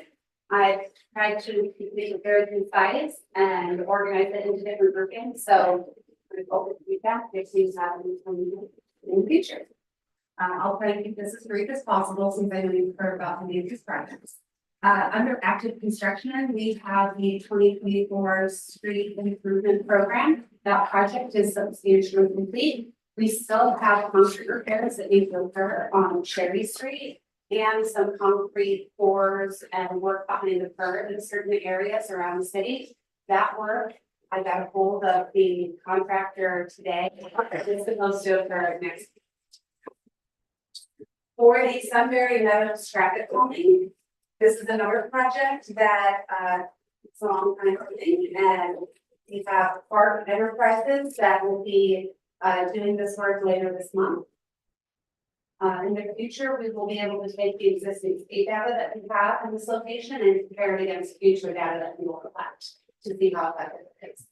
I've tried to make it very concise and organize it into different groupings. So with open feedback, if you have anything in the future. I'll try to keep this as brief as possible since I know you've heard about many of these projects. Under active construction, we have the 2024 street improvement program. That project is substantially complete. We still have concrete repairs that need to occur on Cherry Street and some concrete pours and work behind the curb in certain areas around the city. That work, I got a hold of the contractor today. It's supposed to occur next week. For the Sunbury Meadows traffic calming, this is another project that it's a long time coming, and we have Park Enterprises that will be doing this work later this month. In the future, we will be able to take the existing state data that we have in this location and compare it against future data that we will collect to see how effective it is.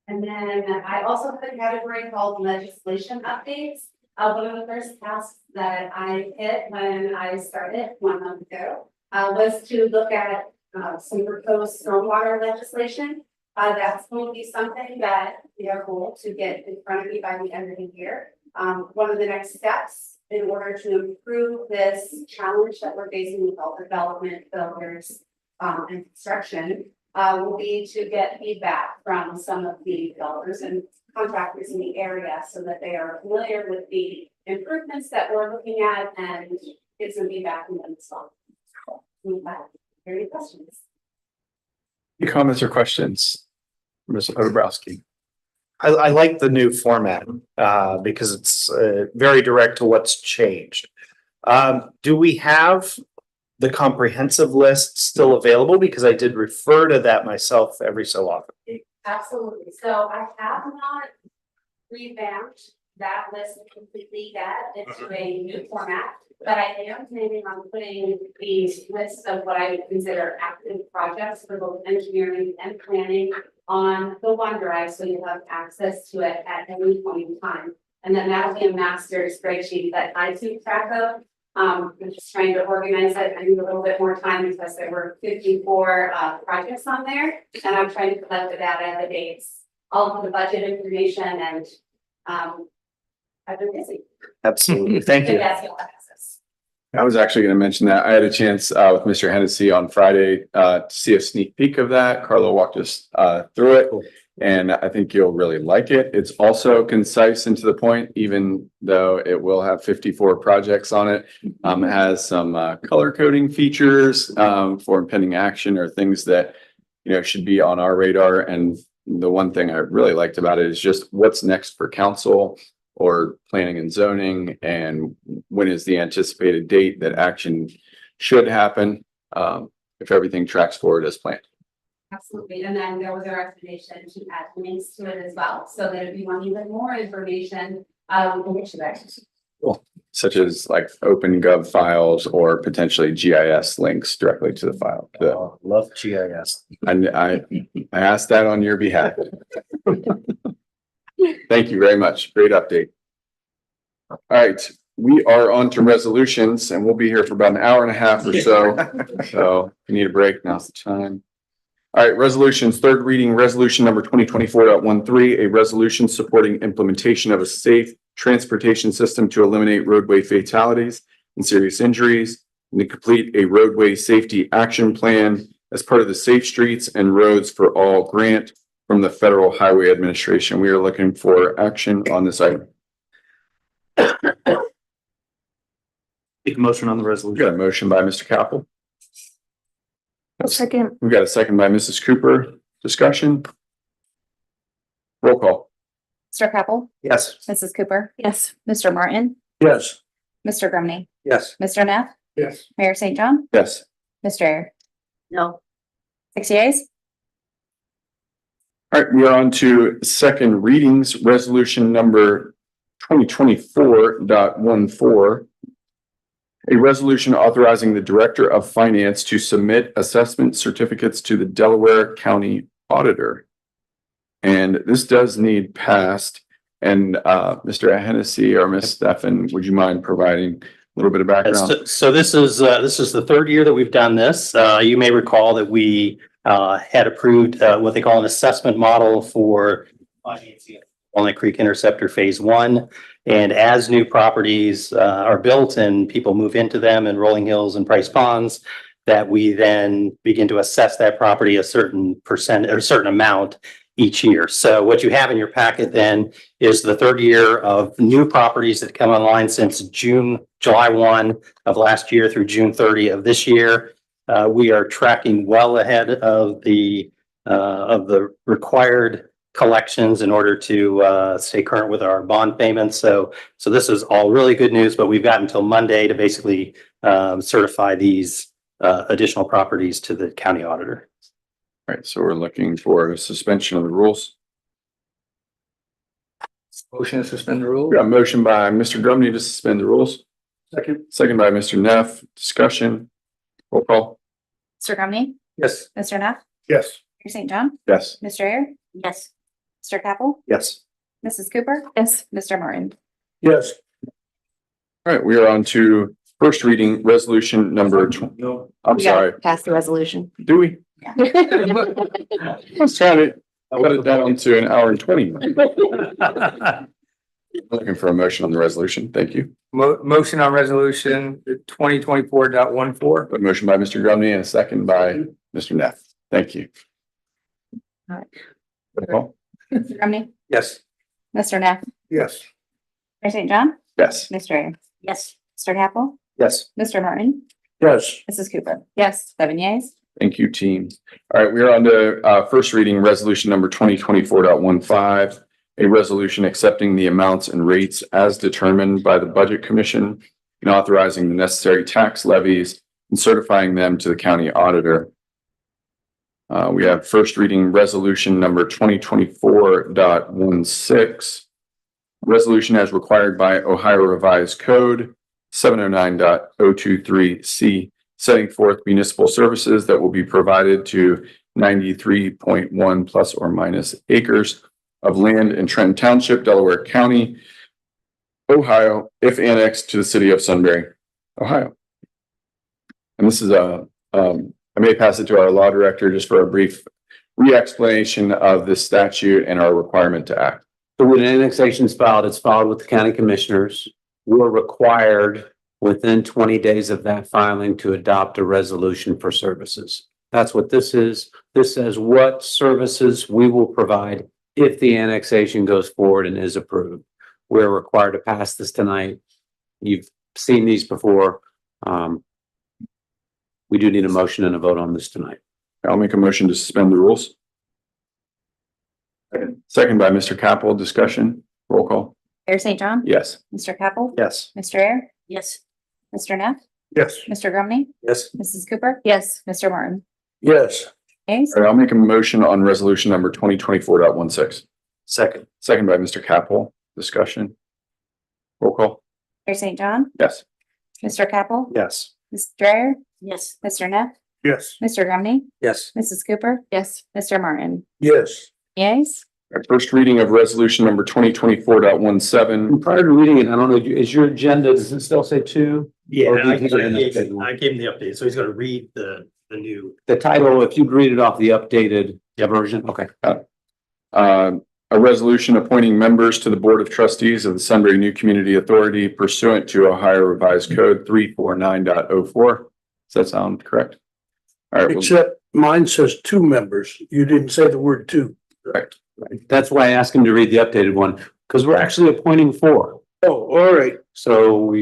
And then I also have a category called legislation updates. One of the first tasks that I hit when I started 1 month ago was to look at some proposed stormwater legislation. That's going to be something that we are goal to get in front of me by the end of the year. One of the next steps in order to improve this challenge that we're facing with all development, builders, and construction will be to get feedback from some of the developers and contractors in the area so that they are familiar with the improvements that we're looking at and get some feedback from them as well. With that, any questions? Any comments or questions? Ms. Odebrowski. I like the new format because it's very direct to what's changed. Do we have the comprehensive list still available? Because I did refer to that myself every so often. Absolutely. So I have not revamped that list completely yet into a new format, but I am planning on putting these lists of what I would consider active projects for both engineering and planning on the OneDrive, so you have access to it at any point in time. And then that'll be a master spreadsheet that I keep track of. I'm just trying to organize it. I need a little bit more time because there were 54 projects on there, and I'm trying to collect the data, the dates, all of the budget information, and I've been busy. Absolutely. Thank you. I was actually going to mention that. I had a chance with Mr. Hennessy on Friday to see a sneak peek of that. Carlo walked us through it, and I think you'll really like it. It's also concise and to the point, even though it will have 54 projects on it. It has some color coding features for impending action or things that should be on our radar. And the one thing I really liked about it is just what's next for council or planning and zoning, and when is the anticipated date that action should happen, if everything tracks forward as planned. Absolutely, and then there was a recommendation to add links to it as well, so that if you want even more information, we can get you there. Such as like OpenGov files or potentially GIS links directly to the file. Love GIS. And I asked that on your behalf. Thank you very much. Great update. All right, we are on to resolutions and we'll be here for about an hour and a half or so. So if you need a break, now's the time. All right, resolutions, third reading, resolution number 2024.13, a resolution supporting implementation of a safe transportation system to eliminate roadway fatalities and serious injuries, and to complete a roadway safety action plan as part of the Safe Streets and Roads for All grant from the Federal Highway Administration. We are looking for action on this item. Take a motion on the We resolution. got a motion by Mr. Capel. Second. We've got a second by Mrs. Cooper. Discussion. Roll call. Mr. Capel, Yes. Mrs. Cooper, Yes. Mr. Martin, Yes. Mr. Grumney, Yes. Mr. Neff, Yes. Mayor St. John, Yes. Mr. Ayer. No. 6 yeas. All right, we are on to second readings, resolution number 2024.14. A resolution authorizing the Director of Finance to submit assessment certificates to the Delaware County Auditor. And this does need passed. And Mr. Hennessy or Ms. Steffen, would you mind providing a little bit of background? So this is the third year that we've done this. You may recall that we had approved what they call an assessment model for Walnut Creek Interceptor Phase 1. And as new properties are built and people move into them in Rolling Hills and Price Ponds, that we then begin to assess that property a certain percent or a certain amount each year. So what you have in your packet then is the third year of new properties that come online since July 1 of last year through June 30 of this year. We are tracking well ahead of the required collections in order to stay current with our bond payments. So this is all really good news, but we've got until Monday to basically certify these additional properties to the county auditor. All right, so we're looking for a suspension of the rules. Motion to suspend the rule. We got a motion by Mr. Grumney to suspend the rules. Second. Second by Mr. Neff. Discussion. Roll call. Mr. Grumney, Yes. Mr. Neff, Yes. Mayor St. John, Yes. Mr. Ayer, Yes. Mr. Capel, Yes. Mrs. Cooper, Yes. Mr. Martin. Yes. All right, we are on to first reading resolution number. No. I'm We gotta sorry. Pass the resolution. Do we? I was trying to cut it down to an hour and 20. Looking for a motion on the resolution. Thank you. Motion on resolution 2024.14. A motion by Mr. Grumney and a second by Mr. Neff. Thank you. All right. Roll call. Mr. Grumney, Yes. Mr. Neff, Yes. Mayor St. John, Yes. Mr. Ayer, Yes. Mr. Capel, Yes. Mr. Martin, Yes. Mrs. Cooper. Yes. 7 yeas. Thank you, team. All right, we are on to first reading resolution number 2024.15. A resolution accepting the amounts and rates as determined by the Budget Commission and authorizing the necessary tax levies and certifying them to the county auditor. We have first reading resolution number 2024.16. Resolution as required by Ohio Revised Code 709.023C, setting forth municipal services that will be provided to 93.1 plus or minus acres of land in Trenton Township, Delaware County, Ohio, if annexed to the city of Sunbury, Ohio. And this is I may pass it to our law director just for a brief re-explanation of this statute and our requirement to act. So when an annexation is filed, it's filed with the county commissioners. We're required within 20 days of that filing to adopt a resolution for services. That's what this is. This says what services we will provide if the annexation goes forward and is approved. We're required to pass this tonight. You've seen these before. We do need a motion and a vote on this tonight. I'll make a motion to suspend the rules. Second by Mr. Capel, discussion, roll call. Mayor St. John. Yes. Mr. Capel. Yes. Mr. Air. Yes. Mr. Neff. Yes. Mr. Grumney. Yes. Mrs. Cooper. Yes. Mr. Martin. Yes. Yes. All right, I'll make a motion on resolution number 2024.16. Second. Second by Mr. Capel, discussion. Roll call. Mayor St. John. Yes. Mr. Capel. Yes. Mr. Air. Yes. Mr. Neff. Yes. Mr. Grumney. Yes. Mrs. Cooper. Yes. Mr. Martin. Yes. Yes. All right, first reading of resolution number 2024.17. And prior to reading it, I don't know, is your agenda, does it still say two? Yeah, Or do you I think gave it in the updated one? I gave him the update, so he's gonna read the new. The title, if you'd read it off the updated version, okay. A resolution appointing members to the Board of Trustees of the Sunbury New Community Authority pursuant to Ohio Revised Code 349.04. Does that sound correct? All right, well, Except mine says 2 members. You didn't say the word 2. correct. That's why I asked him to read the updated one, because we're actually appointing 4. Oh, all right. So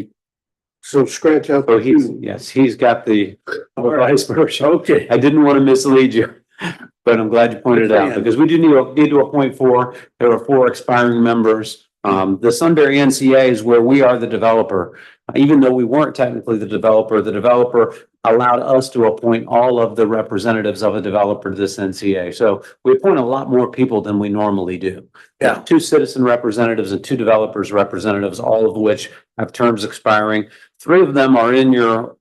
So scratch out so the he's, 2. yes, he's got the revised version. Okay. I didn't want to mislead you, but I'm glad you pointed it out, because we do need to appoint 4. There are 4 expiring members. The Sunbury NCA is where we are the developer. Even though we weren't technically the developer allowed us to appoint all of the representatives of a developer to this NCA. So we appoint a lot more people than we normally do. Yeah. 2 citizen representatives and 2 developers representatives, all of which have terms expiring. 3 of them are in your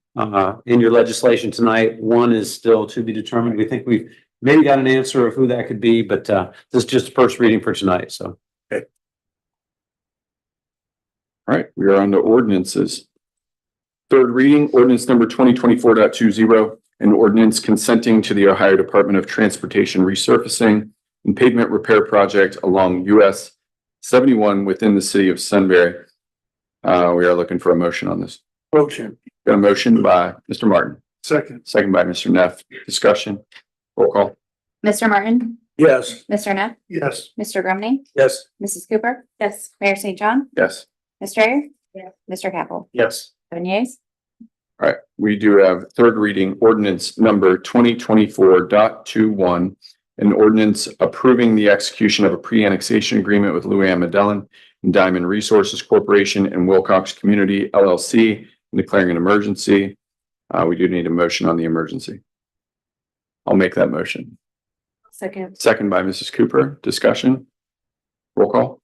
legislation tonight. 1 is still to be determined. We think we've maybe got an answer of who that could be, but this is just first reading for tonight, so. All right, we are on to ordinances. Third reading, ordinance number 2024.20, an ordinance consenting to the Ohio Department of Transportation resurfacing and pavement repair project along US 71 within the city of Sunbury. We are looking for a motion on this. Motion. Got a motion by Mr. Martin, Second. second by Mr. Neff. Discussion. Roll call. Mr. Martin. Yes. Mr. Neff. Yes. Mr. Grumney. Yes. Mrs. Cooper. Yes. Mayor St. John. Yes. Mr. Air. Yes. Mr. Capel. Yes. 7 yeas. All right, we do have third reading ordinance number 2024.21. An ordinance approving the execution of a pre-annexation agreement with Louann Medellin and Diamond Resources Corporation and Wilcox Community LLC and declaring an emergency. We do need a motion on the emergency. I'll make that motion. Second. Second by Mrs. Cooper. Discussion. Roll call.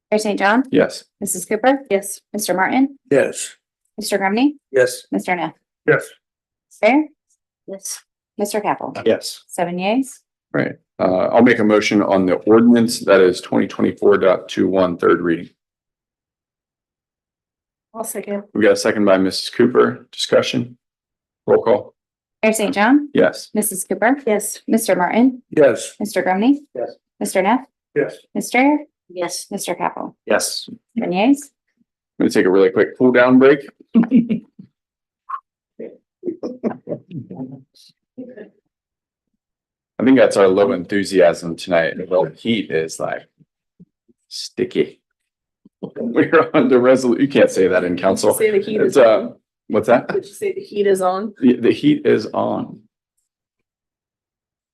Mayor St. John. Yes. Mrs. Cooper. Yes. Mr. Martin. Yes. Mr. Grumney. Yes. Mr. Neff. Yes. Fair. Yes. Mr. Capel. Yes. 7 yeas. Right. I'll make a motion on the ordinance that is 2024.21 third reading. I'll second. We got a second by Mrs. Cooper. Discussion. Roll call. Mayor St. John. Yes. Mrs. Cooper. Yes. Mr. Martin. Yes. Mr. Grumney. Yes. Mr. Neff. Yes. Mr. Air. Yes. Mr. Capel. Yes. 7 yeas. I'm gonna take a really quick cool down break. I think that's our low enthusiasm tonight. The heat is like sticky. We're on the resolution. You can't say that in council. Say the heat It's is on. what's that? Would you say the heat is on? The heat is on.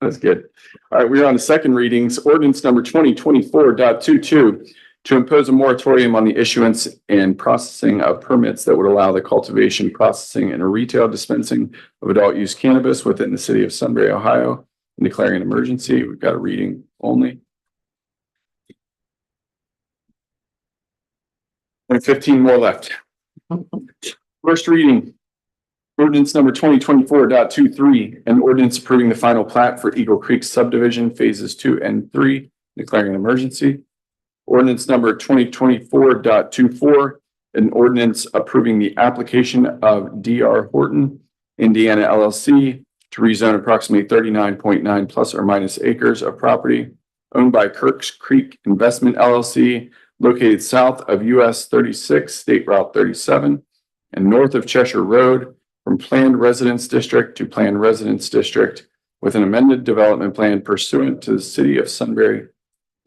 That's good. All right, we're on the second readings. Ordinance number 2024.22 to impose a moratorium on the issuance and processing of permits that would allow the cultivation, processing, and retail dispensing of adult use cannabis within the city of Sunbury, Ohio, and declaring an emergency. We've got a reading only. And 15 more left. First reading. Ordinance number 2024.23, an ordinance approving the final plat for Eagle Creek subdivision phases 2 and 3, declaring an emergency. Ordinance number 2024.24, an ordinance approving the application of DR Horton, Indiana LLC to rezone approximately 39.9 plus or minus acres of property owned by Kirk's Creek Investment LLC, located south of US 36, State Route 37, and north of Cheshire Road, from planned residence district to planned residence district with an amended development plan pursuant to the city of Sunbury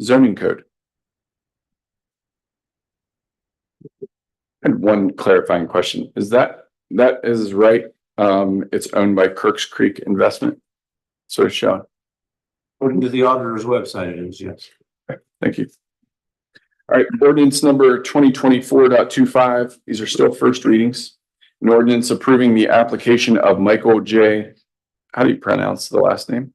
zoning code. And one clarifying question, is that is right? It's owned by Kirk's Creek Investment? So it's shown. According to the auditor's website, it is, yes. Thank you. All right, ordinance number 2024.25. These are still first readings. An ordinance approving the application of Michael J. How do you pronounce the last name?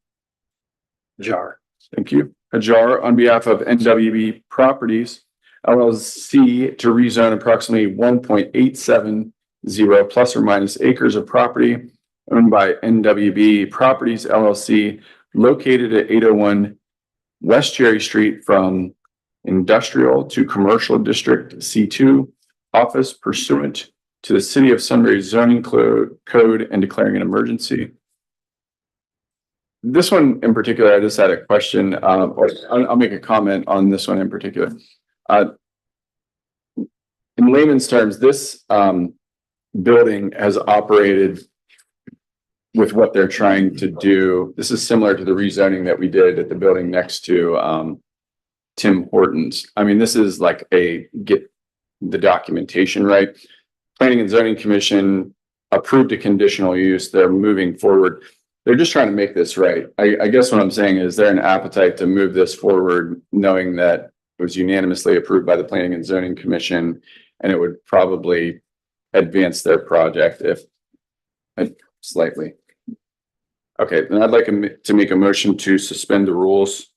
Jar. Thank you. Ajar on behalf of NWB Properties LLC to rezone approximately 1.870 plus or minus acres of property owned by NWB Properties LLC located at 801 West Cherry Street from industrial to commercial district C2 office pursuant to the city of Sunbury zoning code and declaring an emergency. This one in particular, I just had a question, or I'll make a comment on this one in particular. In layman's terms, this building has operated with what they're trying to do. This is similar to the rezoning that we did at the building next to Tim Hortons. I mean, this is like get the documentation right. Planning and Zoning Commission approved a conditional use. They're moving forward. They're just trying to make this right. I guess what I'm saying is there an appetite to move this forward, knowing that it was unanimously approved by the Planning and Zoning Commission, and it would probably advance their project if slightly. Okay, then I'd like to make a motion to suspend the rules.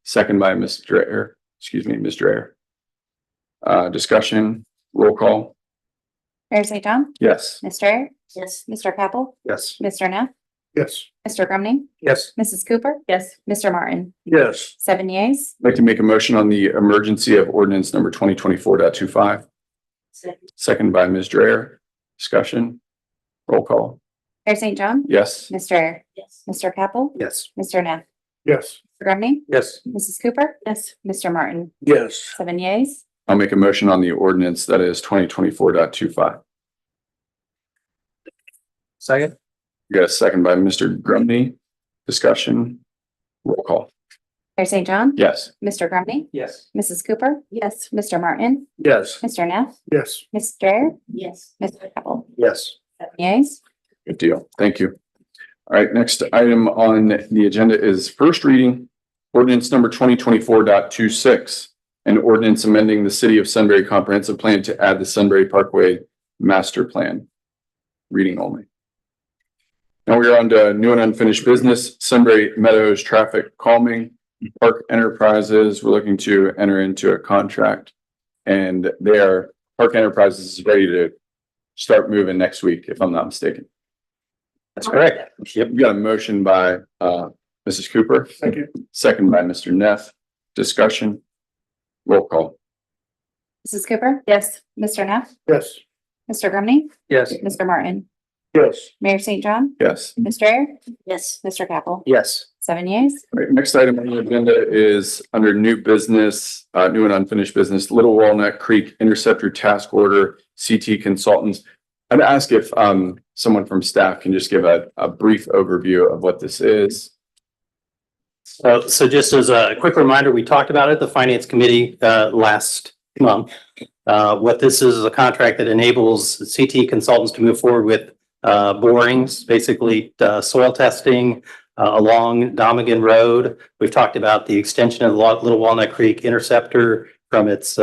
Second by Ms. Dreyer. Excuse me, Ms. Dreyer. Discussion, roll call. Mayor St. John, Yes. Ms. Strayer, Yes. Mr. Capel, Yes. Mr. Neff, Yes. Mr. Grumney, Yes. Mrs. Cooper, Yes. Mr. Martin, Yes. 7 yeas. I'd like to make a motion on the emergency of ordinance number 2024.25. Second by Ms. Dreyer. Discussion, roll call. Mayor St. John, Yes. Ms. Strayer, Yes. Mr. Capel, Yes. Mr. Neff, Yes. Mr. Grumney, Yes. Mrs. Cooper, Yes. Mr. Martin, Yes. 7 yeas. I'll make a motion on the ordinance that is 2024.25. Second? You got a second by Mr. Grumney. Discussion, roll call. Mayor St. John, Yes. Mr. Grumney, Yes. Mrs. Cooper, Yes. Mr. Martin, Yes. Mr. Neff, Yes. Ms. Strayer, Yes. Mr. Capel, Yes. 7 yeas. Good deal. Thank you. All right, next item on the agenda is first reading ordinance number 2024.26. An ordinance amending the City of Sunbury Comprehensive Plan to add the Sunbury Parkway Master Plan. Reading only. Now we are on to new and unfinished business, Sunbury Meadows Traffic Calming Park Enterprises. We're looking to enter into a contract, and Park Enterprises is ready to start moving next week, if I'm not mistaken. That's correct. Yep, we got a motion by Mrs. Cooper. Thank you. Second by Mr. Neff. Discussion. Roll call. Mrs. Cooper, Yes. Mr. Neff, Yes. Mr. Grumney, Yes. Mr. Martin, Yes. Mayor St. John, Yes. Ms. Strayer, Yes. Mr. Capel, Yes. 7 yeas. All right, next item on the agenda is under new business, new and unfinished business, Little Walnut Creek Interceptor Task Order, CT Consultants. I'd ask if someone from staff can just give a brief overview of what this is. So just as a quick reminder, we talked about it at the Finance Committee last month. What this is a contract that enables CT Consultants to move forward with borings, basically soil testing along Domigan Road. We've talked about the extension of the Little Walnut Creek Interceptor from its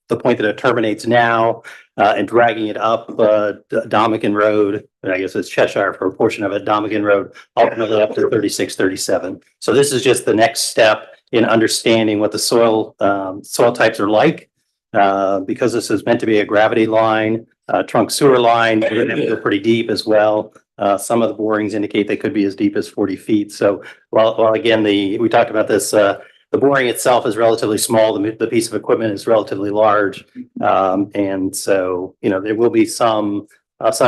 the point that it terminates now and dragging it up Domigan Road. I guess it's Cheshire for a portion of it, Domigan Road, ultimately up to 3637. So this is just the next step in understanding what the soil types are like. Because this is meant to be a gravity line, trunk sewer line, we're gonna have to go pretty deep as well. Some of the borings indicate they could be as deep as 40 feet. So while again, we talked about this, the boring itself is relatively small. The piece of equipment is relatively large. And so, there will be some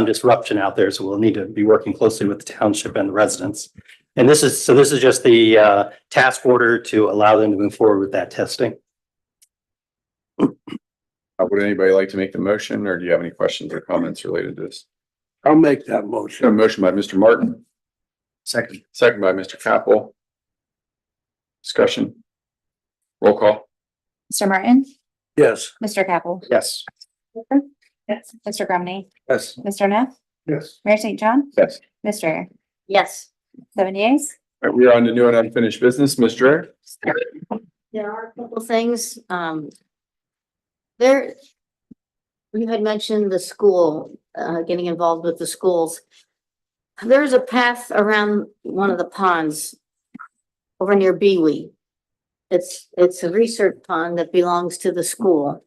disruption out there. So we'll need to be working closely with the township and the residents. And this is just the task order to allow them to move forward with that testing. Would anybody like to make the motion, or do you have any questions or comments related to this? I'll make that A motion. motion by Mr. Martin, Second. second by Mr. Capel. Discussion. Roll call. Mr. Martin, Yes. Mr. Capel, Yes. Mr. Grumney, Yes. Mr. Neff, Yes. Mayor St. John, Yes. Ms. Strayer, Yes. seven yeas. All right, we are on to new and unfinished business. Ms. Dreher? There are a couple things, there. You had mentioned the school, getting involved with the schools. There's a path around one of the ponds over near Bewee. It's a research pond that belongs to the school.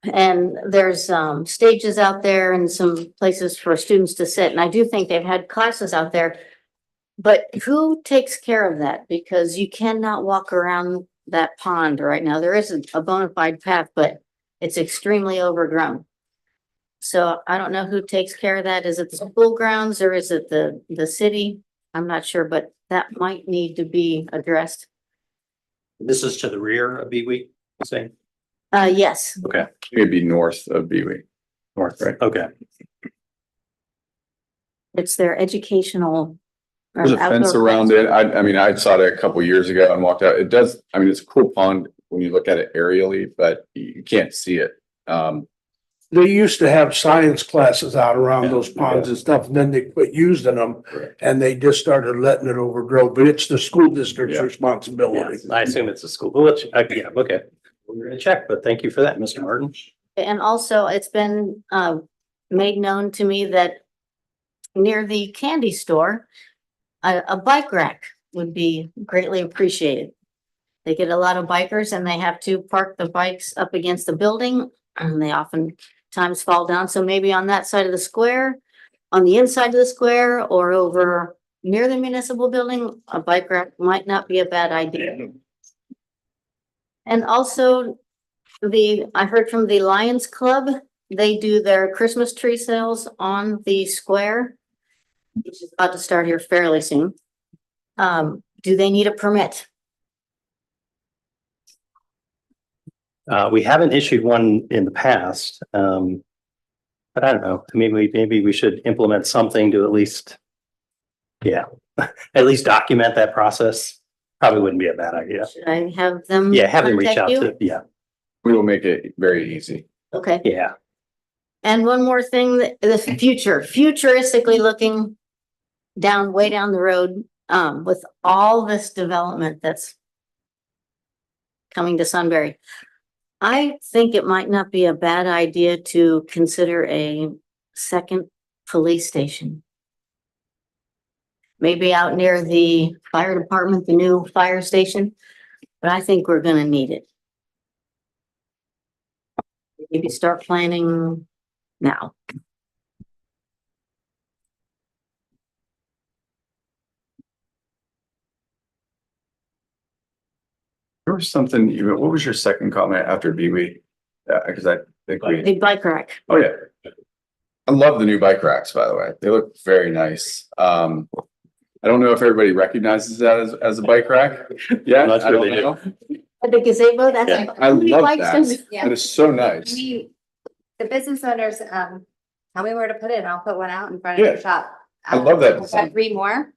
And there's, stages out there and some places for students to sit, and I do think they've had classes out there. But who takes care of that? Because you cannot walk around that pond right now. There isn't a bona fide path, but it's extremely overgrown. So I don't know who takes care of that. Is it the school grounds or is it the city? I'm not sure, but that might need to be addressed. This is to the rear of Bewee, you saying? Yes, Okay, It'd be north of Bewee. north, Right. okay. it's their educational. There's a fence around it. I mean, I saw it a couple years ago and walked out. It does, I mean, it's a cool pond when you look at it aerially, but you can't see it. They used to have science classes out around Yeah. those ponds and stuff, and then they quit using them Correct. and they just started letting it overgrow, but it's the school district's Yeah. responsibility. I assume it's a school. Well, let's, yeah, okay. We're gonna check, but thank you for that, Mr. Martin. And also, it's been made known to me that near the candy store, a bike rack would be greatly appreciated. They get a lot of bikers and they have to park the bikes up against the building and they oftentimes fall down. So maybe on that side of the square, on the inside of the square or over near the municipal building, a bike rack might not be a bad idea. And also I heard from the Lions Club, they do their Christmas tree sales on the square, which is about to start here fairly soon. Do they need a permit? We haven't issued one in the past. But I don't know, maybe we should implement something to at least, yeah, at least document that process. Probably wouldn't be a bad idea. Should I have them? Yeah, have them reach contact out you? to, yeah, We will make it very easy. Okay. yeah. And one more thing, futuristically looking way down the road, with all this development that's coming to Sunbury. I think it might not be a bad idea to consider a second police station. Maybe out near the fire department, the new fire station, but I think we're gonna need it. Maybe start planning now. There was something, what was your second comment after BWE? Because I think The bike rack. oh yeah. I love the new bike racks, by the way. They look very nice. I don't know if everybody recognizes that as a bike rack. Yeah, I'm not I sure don't they do. know. The gazebo, Yeah. that's. I love Bikes that. and- It is so nice. We, the business owners, tell me where to put it. I'll put one out in front of Yeah. your shop. I love that I've design. got 3 more.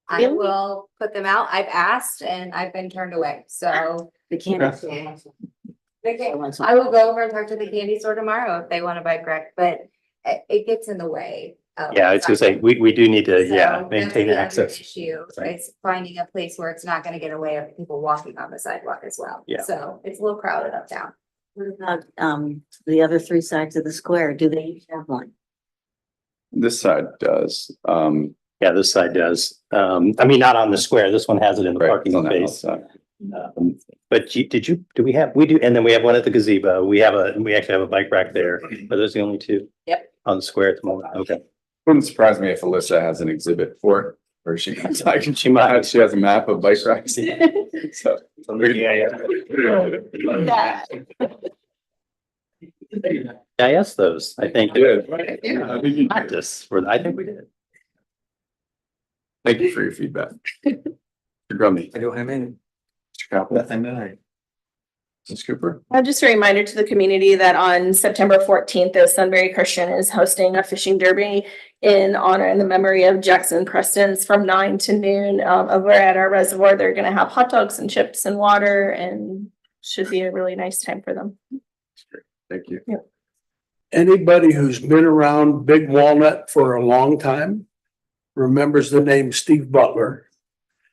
I Really? will put them out. I've asked and I've been turned away, so. The candy store. Okay, I will go over and talk to the candy store tomorrow if they want a bike rack, but it gets in the way. of- Yeah, I was gonna say, we do need to, So yeah, that's maintain the other access. Issue, Right. is finding a place where it's not gonna get away of people walking on the sidewalk as well. Yeah. So it's a little crowded uptown. What about, the other 3 sides of the square? Do they each have one? This side does. Yeah, this side does. I mean, not on the square. This one has it in the Right, parking on that space. outside. But we do, and then we have one at the gazebo. We actually have a bike rack there, but those are the only 2. Yep. On the square at the moment. Okay. Wouldn't surprise me if Alyssa has an exhibit for it, where she She might. she has a map of bike racks. So. I asked those, I think. Good. Yeah, I think you did. Practice, I think we did. Thank you for your feedback. Mr. Grumney. I don't have any. Mr. Capel. Nothing tonight. Mrs. Cooper. Just a reminder to the community that on September 14th, the Sunbury Christian is hosting a fishing derby in honor and the memory of Jackson Preston's from 9 to noon. Over at our reservoir, they're gonna have hot dogs and chips and water and should be a really nice time for them. Thank you. Anybody who's been around Big Walnut for a long time remembers the name Steve Butler.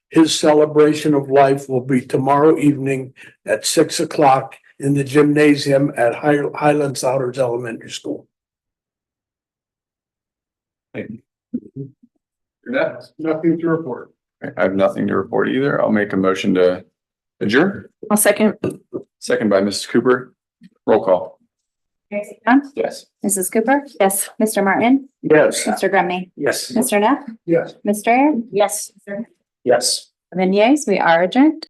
His celebration of life will be tomorrow evening at 6 o'clock in the gymnasium at Highland Souders Elementary School. Nothing to report. I have nothing to report either. I'll make a motion to adjourn. I'll second. Second by Mrs. Cooper. Roll call. Mayor St. John, Yes. Mrs. Cooper, Yes. Mr. Martin, Yes. Mr. Grumney, Yes. Mr. Neff, Yes. Ms. Strayer, Yes. Yes. and yes, we are adjourned.